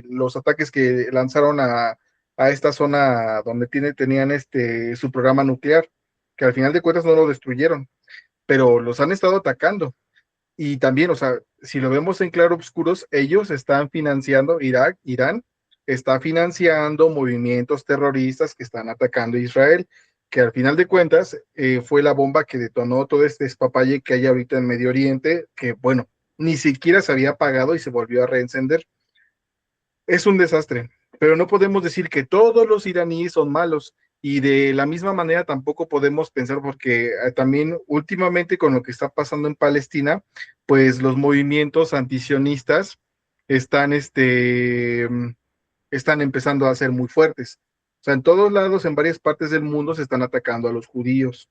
los ataques que lanzaron a esta zona donde tenían su programa nuclear, que al final de cuentas no lo destruyeron, pero los han estado atacando. Y también, o sea, si lo vemos en claroscuros, ellos están financiando, Irán está financiando movimientos terroristas que están atacando a Israel, que al final de cuentas fue la bomba que detonó todo este despapalle que hay ahorita en Medio Oriente, que bueno, ni siquiera se había apagado y se volvió a reencender. Es un desastre, pero no podemos decir que todos los iraníes son malos y de la misma manera tampoco podemos pensar porque también últimamente con lo que está pasando en Palestina, pues los movimientos antisionistas están, están empezando a ser muy fuertes. O sea, en todos lados, en varias partes del mundo se están atacando a los judíos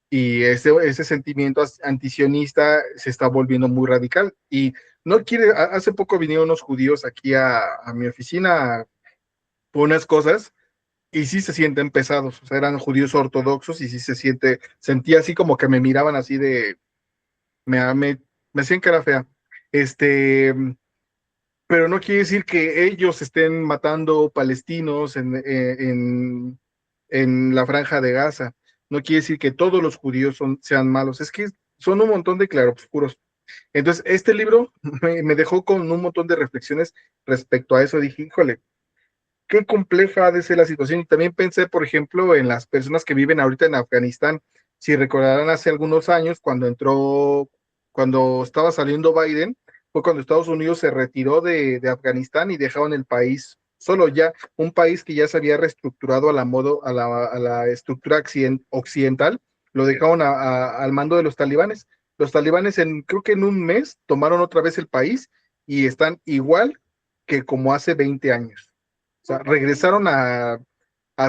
y ese sentimiento antisionista se está volviendo muy radical y no quiere, hace poco vinieron unos judíos aquí a mi oficina por unas cosas y sí se sienten pesados, o sea, eran judíos ortodoxos y sí sentía así como que me miraban así me hacían cara fea, este, pero no quiere decir que ellos estén matando palestinos en la franja de Gaza, no quiere decir que todos los judíos sean malos, es que son un montón de claroscuros. Entonces, este libro me dejó con un montón de reflexiones respecto a eso. Dije, híjole, qué compleja ha de ser la situación. Y también pensé, por ejemplo, en las personas que viven ahorita en Afganistán. Si recordarán hace algunos años, cuando estaba saliendo Biden, fue cuando Estados Unidos se retiró de Afganistán y dejaron el país solo ya, un país que ya se había reestructurado a la estructura occidental, lo dejaron al mando de los talibanes. Los talibanes creo que en un mes tomaron otra vez el país y están igual que como hace 20 años. O sea, regresaron a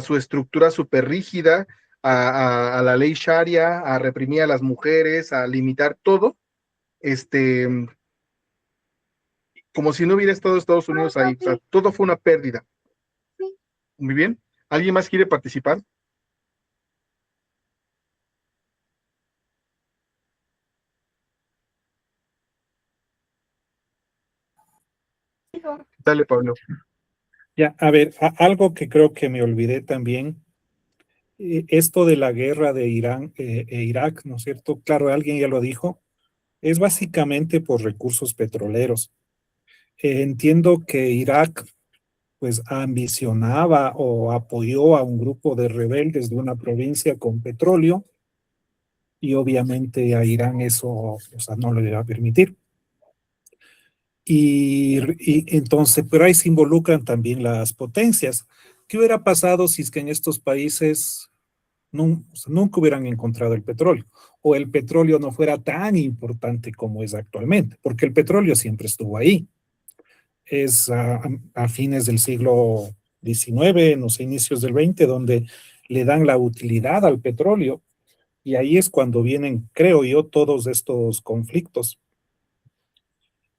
su estructura súper rígida, a la ley Sharia, a reprimir a las mujeres, a limitar todo, este, como si no hubiera estado Estados Unidos ahí. O sea, todo fue una pérdida. Muy bien. ¿Alguien más quiere participar? Dale, Pablo. Ya, a ver, algo que creo que me olvidé también, esto de la guerra de Irán e Irak, ¿no es cierto? Claro, alguien ya lo dijo, es básicamente por recursos petroleros. Entiendo que Irak pues ambicionaba o apoyó a un grupo de rebeldes de una provincia con petróleo y obviamente a Irán eso, o sea, no le iba a permitir. Y entonces, pero ahí se involucran también las potencias. ¿Qué hubiera pasado si es que en estos países o sea, nunca hubieran encontrado el petróleo? O el petróleo no fuera tan importante como es actualmente, porque el petróleo siempre estuvo ahí. Es a fines del siglo XIX, no sé, inicios del XX, donde le dan la utilidad al petróleo. Y ahí es cuando vienen, creo yo, todos estos conflictos.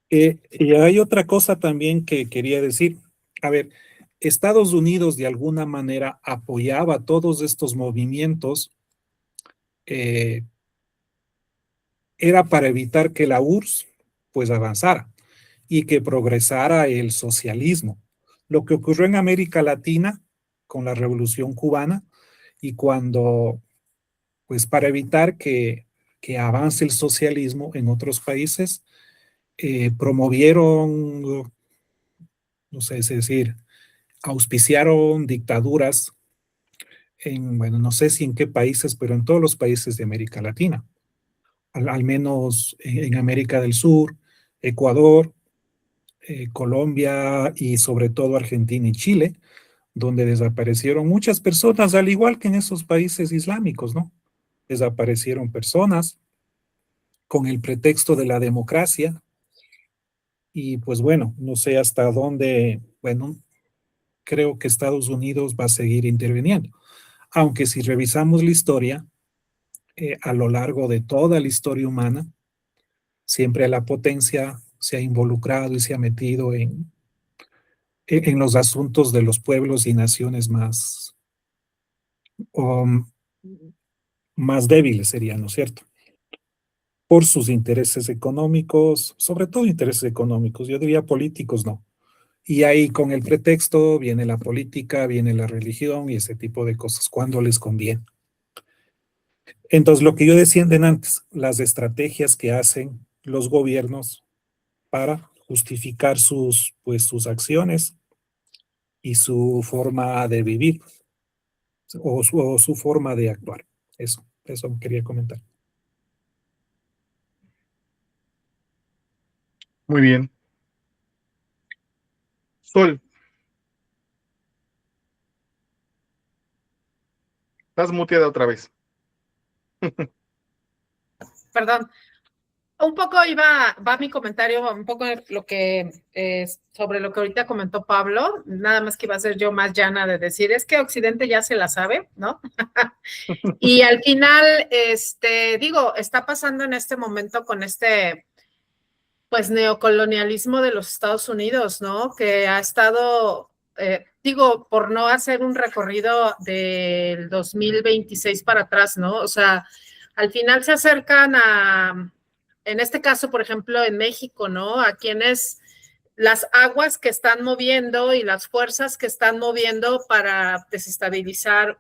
Y hay otra cosa también que quería decir. A ver, Estados Unidos de alguna manera apoyaba todos estos movimientos, eh, era para evitar que la URSS pues avanzara y que progresara el socialismo. Lo que ocurrió en América Latina con la Revolución Cubana y cuando, pues para evitar que avance el socialismo en otros países, promovieron, no sé, es decir, auspiciaron dictaduras en, bueno, no sé si en qué países, pero en todos los países de América Latina, al menos en América del Sur, Ecuador, Colombia y sobre todo Argentina y Chile, donde desaparecieron muchas personas, al igual que en esos países islámicos, ¿no? Desaparecieron personas con el pretexto de la democracia y pues bueno, no sé hasta dónde, bueno, creo que Estados Unidos va a seguir interviniendo. Aunque si revisamos la historia, a lo largo de toda la historia humana, siempre la potencia se ha involucrado y se ha metido en los asuntos de los pueblos y naciones um, más débiles serían, ¿no es cierto? Por sus intereses económicos, sobre todo intereses económicos, yo diría políticos no. Y ahí con el pretexto viene la política, viene la religión y ese tipo de cosas cuando les conviene. Entonces, lo que yo decía antes, las estrategias que hacen los gobiernos para justificar pues, sus acciones y su forma de vivir o su forma de actuar. Eso quería comentar. Muy bien. Sol, estás muteada otra vez. Perdón. Un poco va mi comentario, un poco lo que sobre lo que ahorita comentó Pablo, nada más que iba a ser yo más llana de decir, es que Occidente ya se la sabe, ¿no? Y al final, digo, está pasando en este momento con pues, neocolonialismo de los Estados Unidos, ¿no? Que ha estado, digo, por no hacer un recorrido del 2026 para atrás, ¿no? O sea, al final se acercan en este caso, por ejemplo, en México, ¿no? A quienes las aguas que están moviendo y las fuerzas que están moviendo para desestabilizar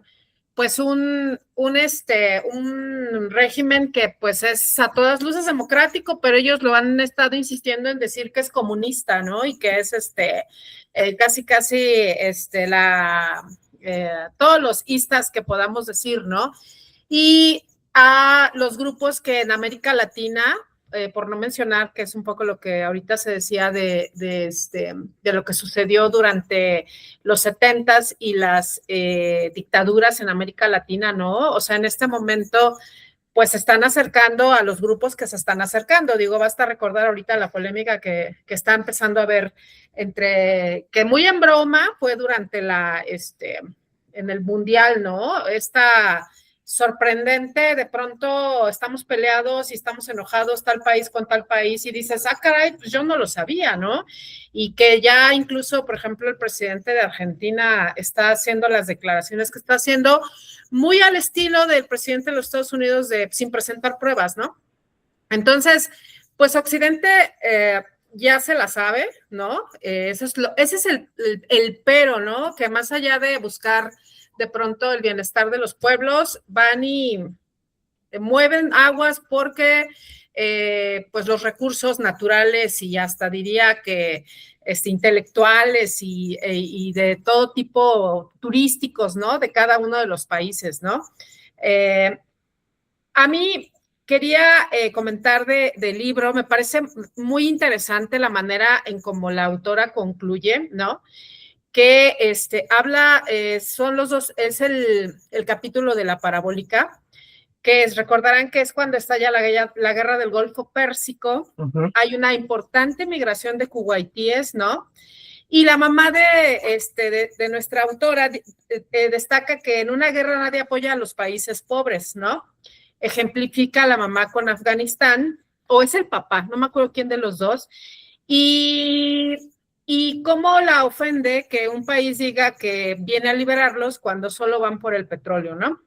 pues un régimen que pues es a todas luces democrático, pero ellos lo han estado insistiendo en decir que es comunista, ¿no? Y que es casi todos los istas que podamos decir, ¿no? Y a los grupos que en América Latina, por no mencionar que es un poco lo que ahorita se decía de lo que sucedió durante los 70s y las dictaduras en América Latina, ¿no? O sea, en este momento, pues se están acercando a los grupos que se están acercando. Digo, basta recordar ahorita la polémica que está empezando a haber que muy en broma fue durante en el Mundial, ¿no? sorprendente, de pronto estamos peleados y estamos enojados tal país con tal país y dices, ah, caray, pues yo no lo sabía, ¿no? Y que ya incluso, por ejemplo, el presidente de Argentina está haciendo las declaraciones que está haciendo muy al estilo del presidente de los Estados Unidos sin presentar pruebas, ¿no? Entonces, pues Occidente ya se la sabe, ¿no? Ese es el pero, ¿no? Que más allá de buscar de pronto el bienestar de los pueblos, van y mueven aguas porque pues los recursos naturales y hasta diría que intelectuales y de todo tipo turísticos, ¿no? De cada uno de los países, ¿no? A mí quería comentar del libro, me parece muy interesante la manera en cómo la autora concluye, ¿no? Que habla, son los dos, es el capítulo de la parabólica, que recordarán que es cuando estalla la guerra del Golfo Pérsico, hay una importante migración de kuwaitíes, ¿no? Y la mamá de nuestra autora destaca que en una guerra nadie apoya a los países pobres, ¿no? Ejemplifica la mamá con Afganistán, o es el papá, no me acuerdo quién de los dos, y cómo la ofende que un país diga que viene a liberarlos cuando solo van por el petróleo, ¿no?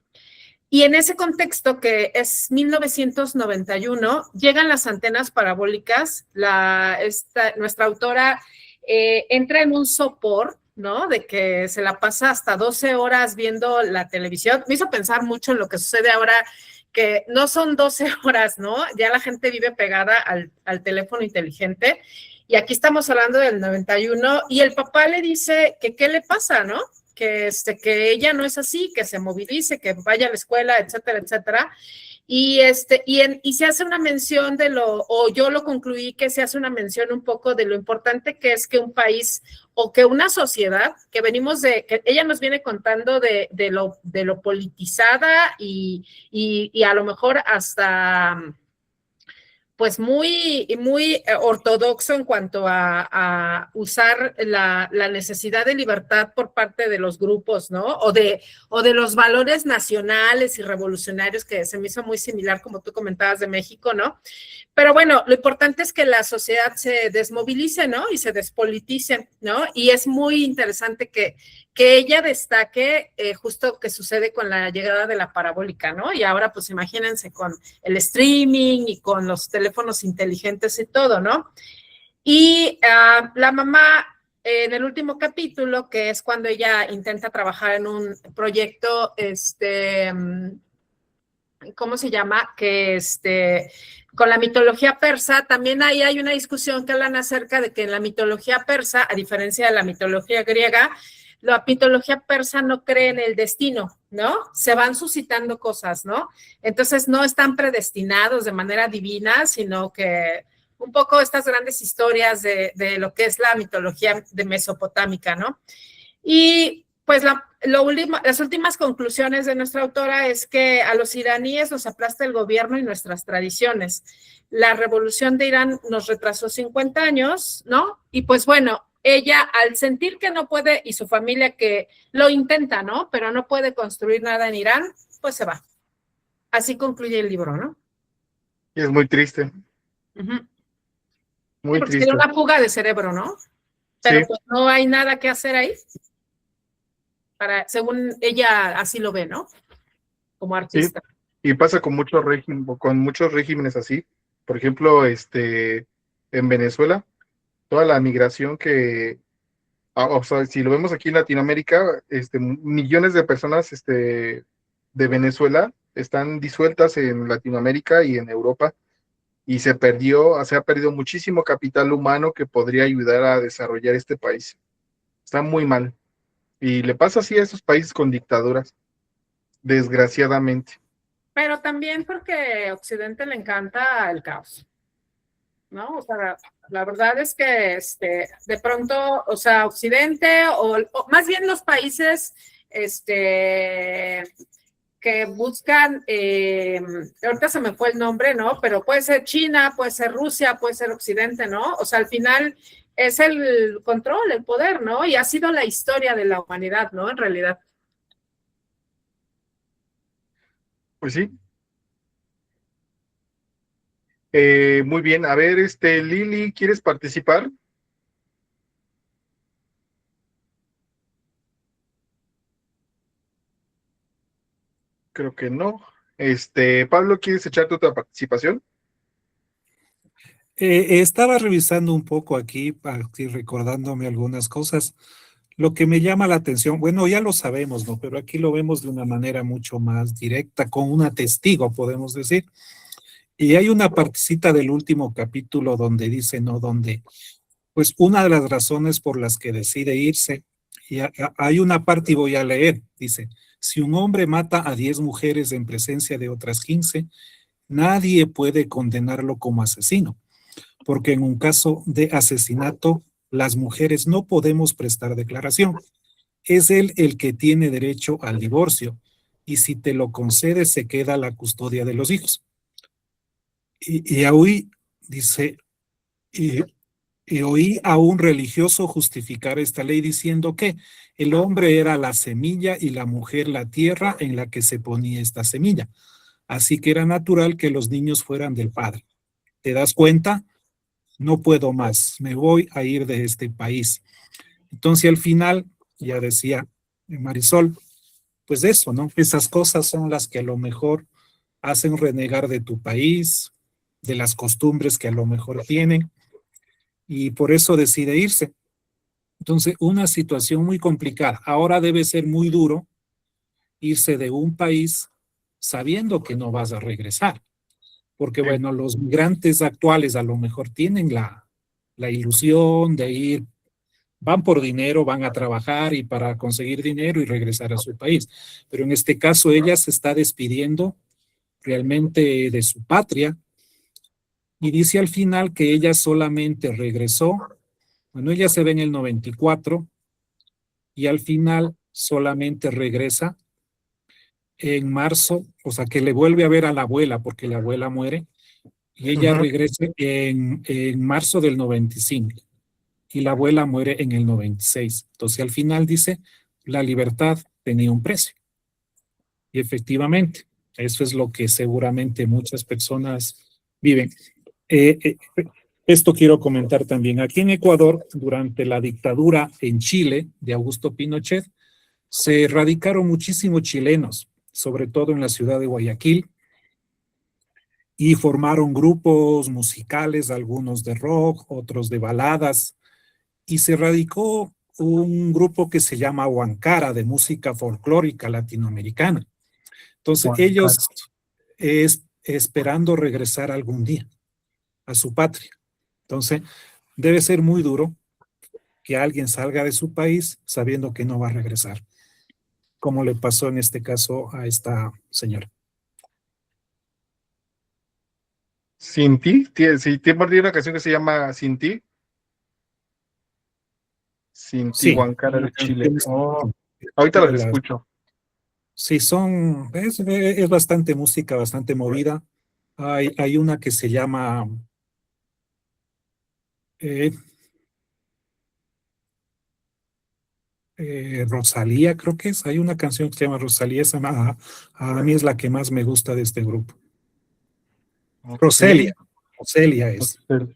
Y en ese contexto, que es 1991, llegan las antenas parabólicas, nuestra autora entra en un sopor, ¿no? De que se la pasa hasta 12 horas viendo la televisión. Me hizo pensar mucho en lo que sucede ahora, que no son 12 horas, ¿no? Ya la gente vive pegada al teléfono inteligente. Y aquí estamos hablando del 91, y el papá le dice que qué le pasa, ¿no? Que ella no es así, que se movilice, que vaya a la escuela, etcétera, etcétera. Y se hace una mención o yo lo concluí que se hace una mención un poco de lo importante que es que un país o que una sociedad, que que ella nos viene contando de lo politizada y a lo mejor hasta pues muy, muy ortodoxo en cuanto a usar la necesidad de libertad por parte de los grupos, ¿no? O de los valores nacionales y revolucionarios, que se me hizo muy similar, como tú comentabas, de México, ¿no? Pero bueno, lo importante es que la sociedad se desmovilice, ¿no? Y se despolitice, ¿no? Y es muy interesante que ella destaque justo que sucede con la llegada de la parabólica, ¿no? Y ahora, pues imagínense con el streaming y con los teléfonos inteligentes y todo, ¿no? Y la mamá, en el último capítulo, que es cuando ella intenta trabajar en un proyecto, ¿cómo se llama? Que con la mitología persa, también ahí hay una discusión que hablan acerca de que en la mitología persa, a diferencia de la mitología griega, la mitología persa no cree en el destino, ¿no? Se van suscitando cosas, ¿no? Entonces no están predestinados de manera divina, sino que un poco estas grandes historias de lo que es la mitología de mesopotámica, ¿no? Y pues las últimas conclusiones de nuestra autora es que a los iraníes nos aplasta el gobierno y nuestras tradiciones. La revolución de Irán nos retrasó 50 años, ¿no? Y pues bueno, ella al sentir que no puede, y su familia que lo intenta, ¿no? Pero no puede construir nada en Irán, pues se va. Así concluye el libro, ¿no? Y es muy triste. Muy porque triste. tiene una fuga de cerebro, ¿no? Pero sí. Pues no hay nada que hacer ahí. Según ella así lo ve, ¿no? Como artista. Sí. Y pasa con muchos regímenes así. Por ejemplo, en Venezuela, toda la migración o sea, si lo vemos aquí en Latinoamérica, millones de personas de Venezuela están disueltas en Latinoamérica y en Europa, y se ha perdido muchísimo capital humano que podría ayudar a desarrollar este país. Está muy mal. Y le pasa así a esos países con dictaduras, desgraciadamente. Pero también porque a Occidente le encanta el caos, ¿no? O sea, la verdad es que de pronto, o sea, Occidente o más bien los países que buscan, ahorita se me fue el nombre, ¿no? Pero puede ser China, puede ser Rusia, puede ser Occidente, ¿no? O sea, al final es el control, el poder, ¿no? Y ha sido la historia de la humanidad, ¿no? En realidad. Pues sí. Muy bien. A ver, Lili, ¿quieres participar? Creo que no. Pablo, ¿quieres echarte otra participación? Estaba revisando un poco aquí recordándome algunas cosas. Lo que me llama la atención, bueno, ya lo sabemos, ¿no? Pero aquí lo vemos de una manera mucho más directa, con una testigo, podemos decir. Y hay una partecita del último capítulo donde dice, ¿no? Donde, pues, una de las razones por las que decide irse, y hay una parte y voy a leer, dice, si un hombre mata a 10 mujeres en presencia de otras 15, nadie puede condenarlo como asesino, porque en un caso de asesinato, las mujeres no podemos prestar declaración. Es él el que tiene derecho al divorcio, y si te lo concede, se queda la custodia de los hijos. Y hoy dice, y, y oí a un religioso justificar esta ley diciendo que el hombre era la semilla y la mujer la tierra en la que se ponía esta semilla. Así que era natural que los niños fueran del padre. ¿Te das cuenta? No puedo más, me voy a ir de este país. Entonces al final, ya decía Marisol, pues eso, ¿no? Esas cosas son las que a lo mejor hacen renegar de tu país, de las costumbres que a lo mejor tienen, y por eso decide irse. Entonces, una situación muy complicada. Ahora debe ser muy duro irse de un país sabiendo que no vas a regresar, porque Sí. bueno, los migrantes actuales a lo mejor tienen la ilusión de ir, van por dinero, van a trabajar y para conseguir dinero y regresar a su país. Pero en este caso ella se está despidiendo realmente de su patria y dice al final que ella solamente regresó, bueno, ella se ve en el 94 y al final solamente regresa en marzo, o sea que le vuelve a ver a la abuela porque la abuela muere y ella Ujú. regresa en marzo del 95 y la abuela muere en el 96. Entonces al final dice, la libertad tenía un precio. Y efectivamente, eso es lo que seguramente muchas personas viven. Eh, eh, Esto quiero comentar también. Aquí en Ecuador, durante la dictadura en Chile de Augusto Pinochet, se radicaron muchísimos chilenos, sobre todo en la ciudad de Guayaquil, y formaron grupos musicales, algunos de rock, otros de baladas, y se radicó un grupo que se llama Huancara, de música folclórica latinoamericana. Entonces, Huancar. ellos esperando regresar algún día a su patria. Entonces, debe ser muy duro que alguien salga de su país sabiendo que no va a regresar, como le pasó en este caso a esta señora. Sin ti, sí, tiene una canción que se llama Sin ti, Sin ti, Sí, Huancara la de Chile. canción es Oh, ahorita de las las, escucho. sí, es bastante música, bastante movida. Hay una que se llama eh, Rosalía, creo que es. Hay una canción que se llama Rosalía, a mí es la que más me gusta de este grupo. Ok, Roselia, Roselia es. ok.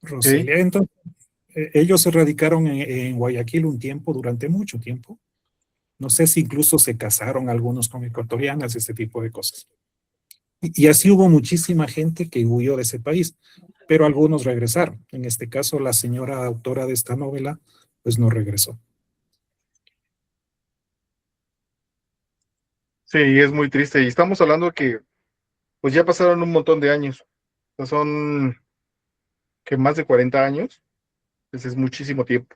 Roselia. Entonces, ellos se radicaron en Guayaquil un tiempo, durante mucho tiempo. No sé si incluso se casaron algunos con ecuatorianas, ese tipo de cosas. Y así hubo muchísima gente que huyó de ese país, pero algunos regresaron. En este caso, la señora autora de esta novela, pues no regresó. Sí, es muy triste. Y estamos hablando que, pues ya pasaron un montón de años. O sea, son que más de 40 años, pues es muchísimo tiempo.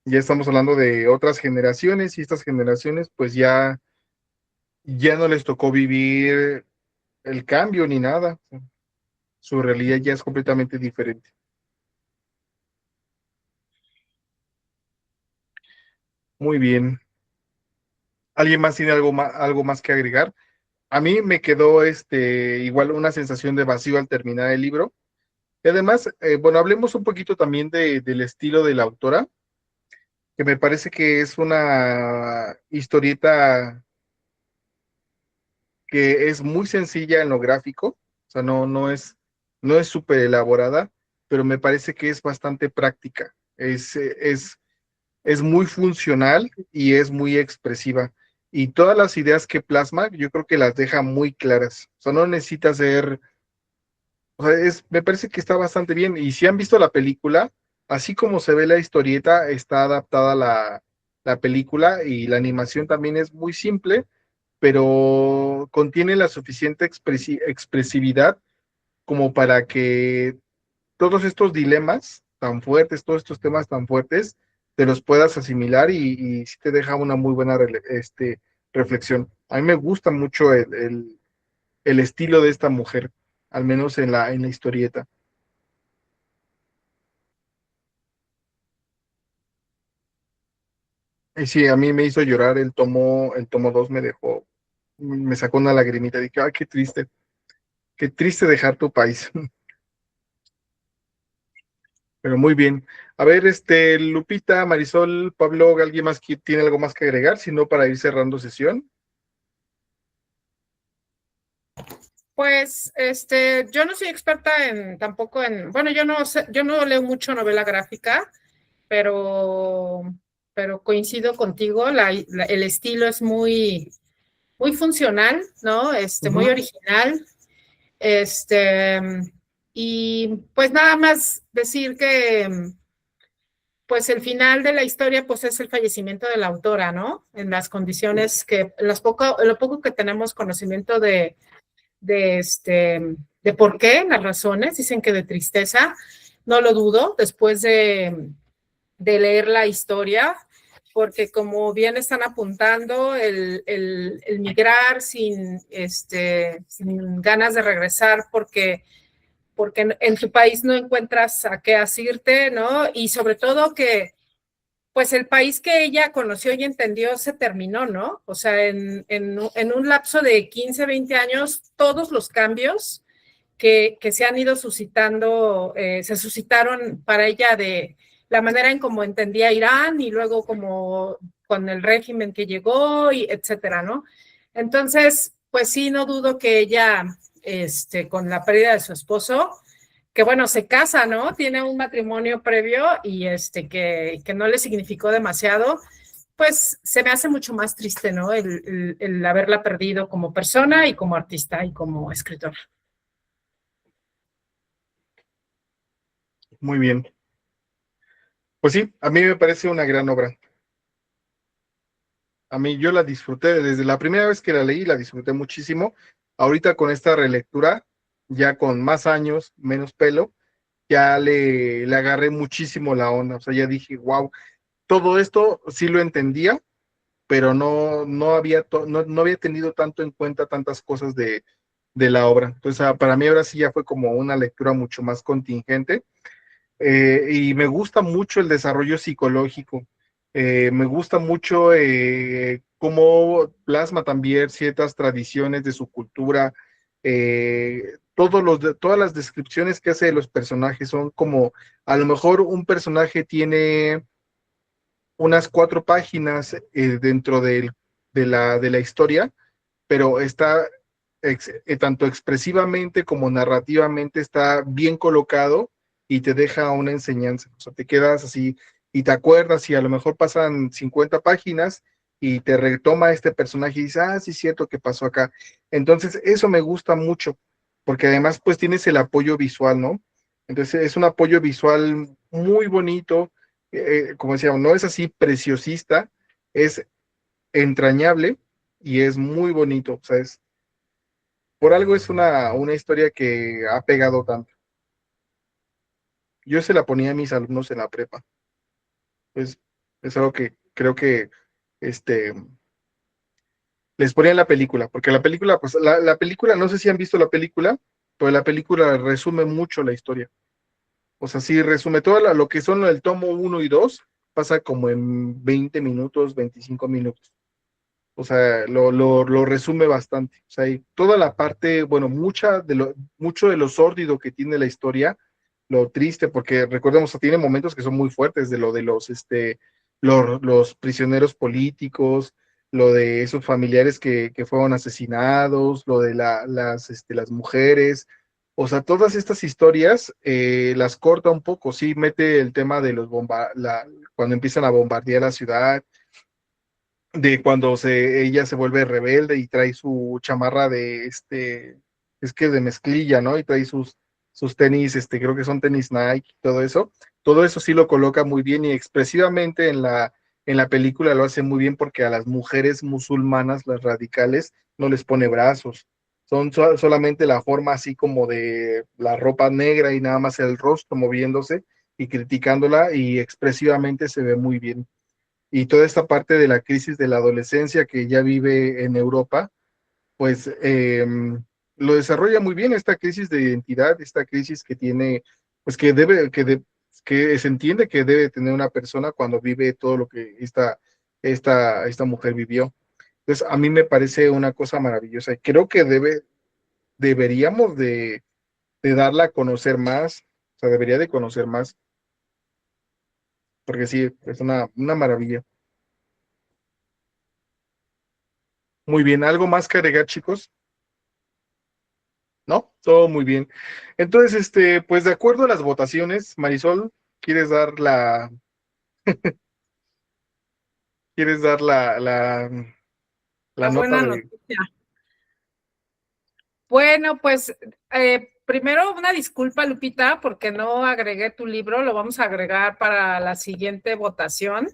Ya estamos hablando de otras generaciones y estas generaciones, pues ya no les tocó vivir el cambio ni nada. Su realidad ya es completamente diferente. Muy bien. ¿Alguien más tiene algo más que agregar? A mí me quedó igual una sensación de vacío al terminar el libro. Y además, bueno, hablemos un poquito también del estilo de la autora, que me parece que es una historieta que es muy sencilla en lo gráfico, o sea, no es súper elaborada, pero me parece que es bastante práctica. Es muy funcional y es muy expresiva. Y todas las ideas que plasma, yo creo que las deja muy claras. O sea, no necesita ser, o sea, me parece que está bastante bien. Y si han visto la película, así como se ve la historieta, está adaptada la película y la animación también es muy simple, pero contiene la suficiente expresividad como para que todos estos dilemas tan fuertes, todos estos temas tan fuertes, te los puedas asimilar y sí te deja una muy buena reflexión. A mí me gusta mucho el estilo de esta mujer, al menos en la historieta. Y sí, a mí me hizo llorar el tomo 2 me dejó, me sacó una lagrimita, dije, ay, qué triste dejar tu país. Pero muy bien. A ver, Lupita, Marisol, Pablo, ¿alguien más que tiene algo más que agregar? Si no, para ir cerrando sesión. Pues, yo no soy experta tampoco bueno, yo no sé, yo no leo mucho novela gráfica, pero, pero coincido contigo, el estilo es muy funcional, ¿no? Muy Ujú. original. Este, y pues nada más decir que pues el final de la historia pues es el fallecimiento de la autora, ¿no? En las condiciones en lo poco que tenemos conocimiento de de por qué, las razones, dicen que de tristeza, no lo dudo, después de leer la historia, porque como bien están apuntando, el migrar sin ganas de regresar porque en tu país no encuentras a qué asirte, ¿no? Y sobre todo que pues el país que ella conoció y entendió se terminó, ¿no? O sea, en un lapso de 15, 20 años, todos los cambios que se han ido suscitando, se suscitaron para ella de la manera en cómo entendía Irán y luego como con el régimen que llegó, y etcétera, ¿no? Entonces, pues sí, no dudo que ella, con la pérdida de su esposo, que bueno, se casa, ¿no? Tiene un matrimonio previo y que no le significó demasiado, pues se me hace mucho más triste, ¿no? El haberla perdido como persona y como artista y como escritora. Muy bien. Pues sí, a mí me parece una gran obra. A mí yo la disfruté desde la primera vez que la leí, la disfruté muchísimo. Ahorita con esta relectura, ya con más años, menos pelo, ya le agarré muchísimo la onda. O sea, ya dije, wow, todo esto sí lo entendía, pero no había tenido tanto en cuenta tantas cosas de la obra. Entonces, para mí ahora sí ya fue como una lectura mucho más contingente. Y me gusta mucho el desarrollo psicológico. Me gusta mucho cómo plasma también ciertas tradiciones de su cultura. Todas las descripciones que hace de los personajes son como, a lo mejor un personaje tiene unas 4 páginas dentro de la historia, pero está tanto expresivamente como narrativamente está bien colocado y te deja una enseñanza. O sea, te quedas así y te acuerdas y a lo mejor pasan 50 páginas y te retoma este personaje y dices, ah, sí, es cierto que pasó acá. Entonces, eso me gusta mucho, porque además pues tienes el apoyo visual, ¿no? Entonces, es un apoyo visual muy bonito, como decía, no es así preciosista, es entrañable y es muy bonito, o sea, por algo es una historia que ha pegado tanto. Yo se la ponía a mis alumnos en la prepa, pues es algo que creo que este, les ponía en la película, porque la película, pues la película, no sé si han visto la película, pero la película resume mucho la historia. O sea, sí resume todo lo que son el tomo 1 y 2, pasa como en 20 minutos, 25 minutos. O sea, lo resume bastante. O sea, y toda la parte, bueno, mucho de lo sórdido que tiene la historia, lo triste, porque recordemos que tiene momentos que son muy fuertes de lo de los prisioneros políticos, lo de esos familiares que fueron asesinados, lo de las mujeres, o sea, todas estas historias las corta un poco, sí, mete el tema de cuando empiezan a bombardear la ciudad, de cuando ella se vuelve rebelde y trae su chamarra es que de mezclilla, ¿no? Y trae sus tenis, creo que son tenis Nike, todo eso sí lo coloca muy bien y expresivamente en la película lo hace muy bien porque a las mujeres musulmanas, las radicales, no les pone brazos, son solamente la forma así como de la ropa negra y nada más el rostro moviéndose y criticándola y expresivamente se ve muy bien y toda esta parte de la crisis de la adolescencia que ya vive en Europa, pues lo desarrolla muy bien esta crisis de identidad, esta crisis que tiene, pues que se entiende que debe tener una persona cuando vive todo lo que esta mujer vivió. Entonces, a mí me parece una cosa maravillosa y creo que deberíamos de darla a conocer más, o sea, debería de conocer más, porque sí, es una maravilla. Muy bien, ¿algo más que agregar, chicos? ¿No? Todo muy bien. Entonces, pues de acuerdo a las votaciones, Marisol, ¿quieres dar la La nota buena de noticia. Bueno, pues primero una disculpa, Lupita, porque no agregué tu libro, lo vamos a agregar para la siguiente votación.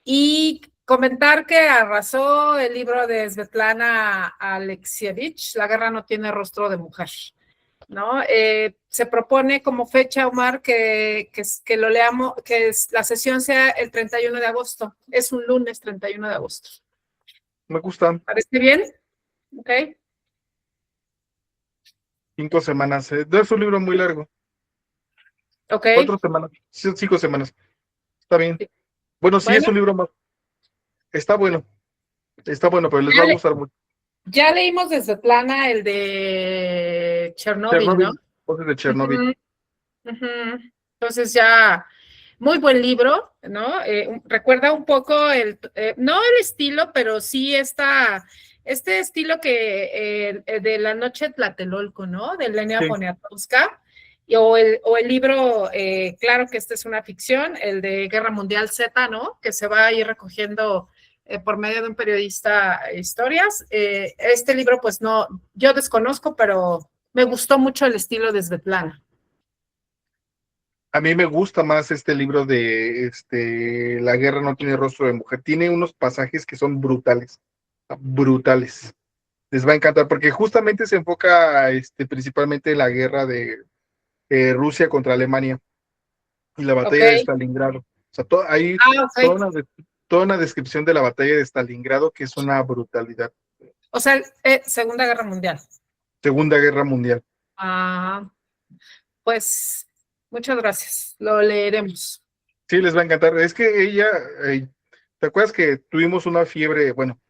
Y comentar que arrasó el libro de Svetlana Alexievich, La guerra no tiene rostro de mujer, ¿no? Se propone como fecha, Omar, que lo leamos, la sesión sea el 31 de agosto. Es un lunes 31 de agosto. me gusta, ¿Parece bien? Ok. 5 semanas? No es un libro muy largo. Ok. 4 semanas, 5 semanas. Está bien. Bueno, sí es Bueno, un libro más. Está bueno, pero les va a gustar mucho. ya leímos de Svetlana el de Chernobyl, ¿no? Chernobyl, Voces de Chernobyl. Uh-huh, uh-huh. Entonces ya, muy buen libro, ¿no? Recuerda un poco no el estilo, pero sí este estilo que de La Noche Tlatelolco, ¿no? De Lenia Sí. Poniatowska, o el libro, claro que esta es una ficción, el de Guerra Mundial Z, ¿no? Que se va a ir recogiendo por medio de un periodista historias. Este libro, pues no, yo desconozco, pero me gustó mucho el estilo de Svetlana. A mí me gusta más este libro de La guerra no tiene rostro de mujer. Tiene unos pasajes que son brutales, brutales. Les va a encantar porque justamente se enfoca principalmente en la guerra de Rusia contra Alemania y la Ok. batalla de Stalingrado. O sea, hay Ok. toda una descripción de la batalla de Stalingrado que es una brutalidad. O sea, Segunda Guerra Mundial. Segunda Guerra Mundial. Ah, pues muchas gracias. Lo leeremos. Sí, les va a encantar. Es que ella, ¿te acuerdas que tuvimos una fiebre? Bueno,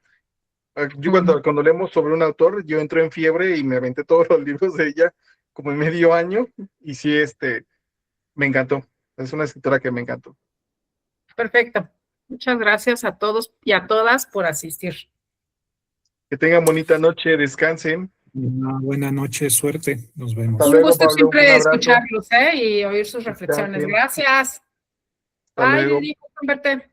yo cuando leemos sobre un autor, yo entré en fiebre y me aventé todos los libros de ella como en medio año y sí, me encantó. Es una escritora que me encantó. Perfecto. Muchas gracias a todos y a todas por asistir. Que tengan bonita noche, descansen. Una buena noche, suerte. Nos vemos. Hasta Un luego, gusto Pablo. Un siempre abrazo. escucharlos, y oír sus reflexiones. Descansen. Gracias. Hasta Bye, luego. Lili, verte.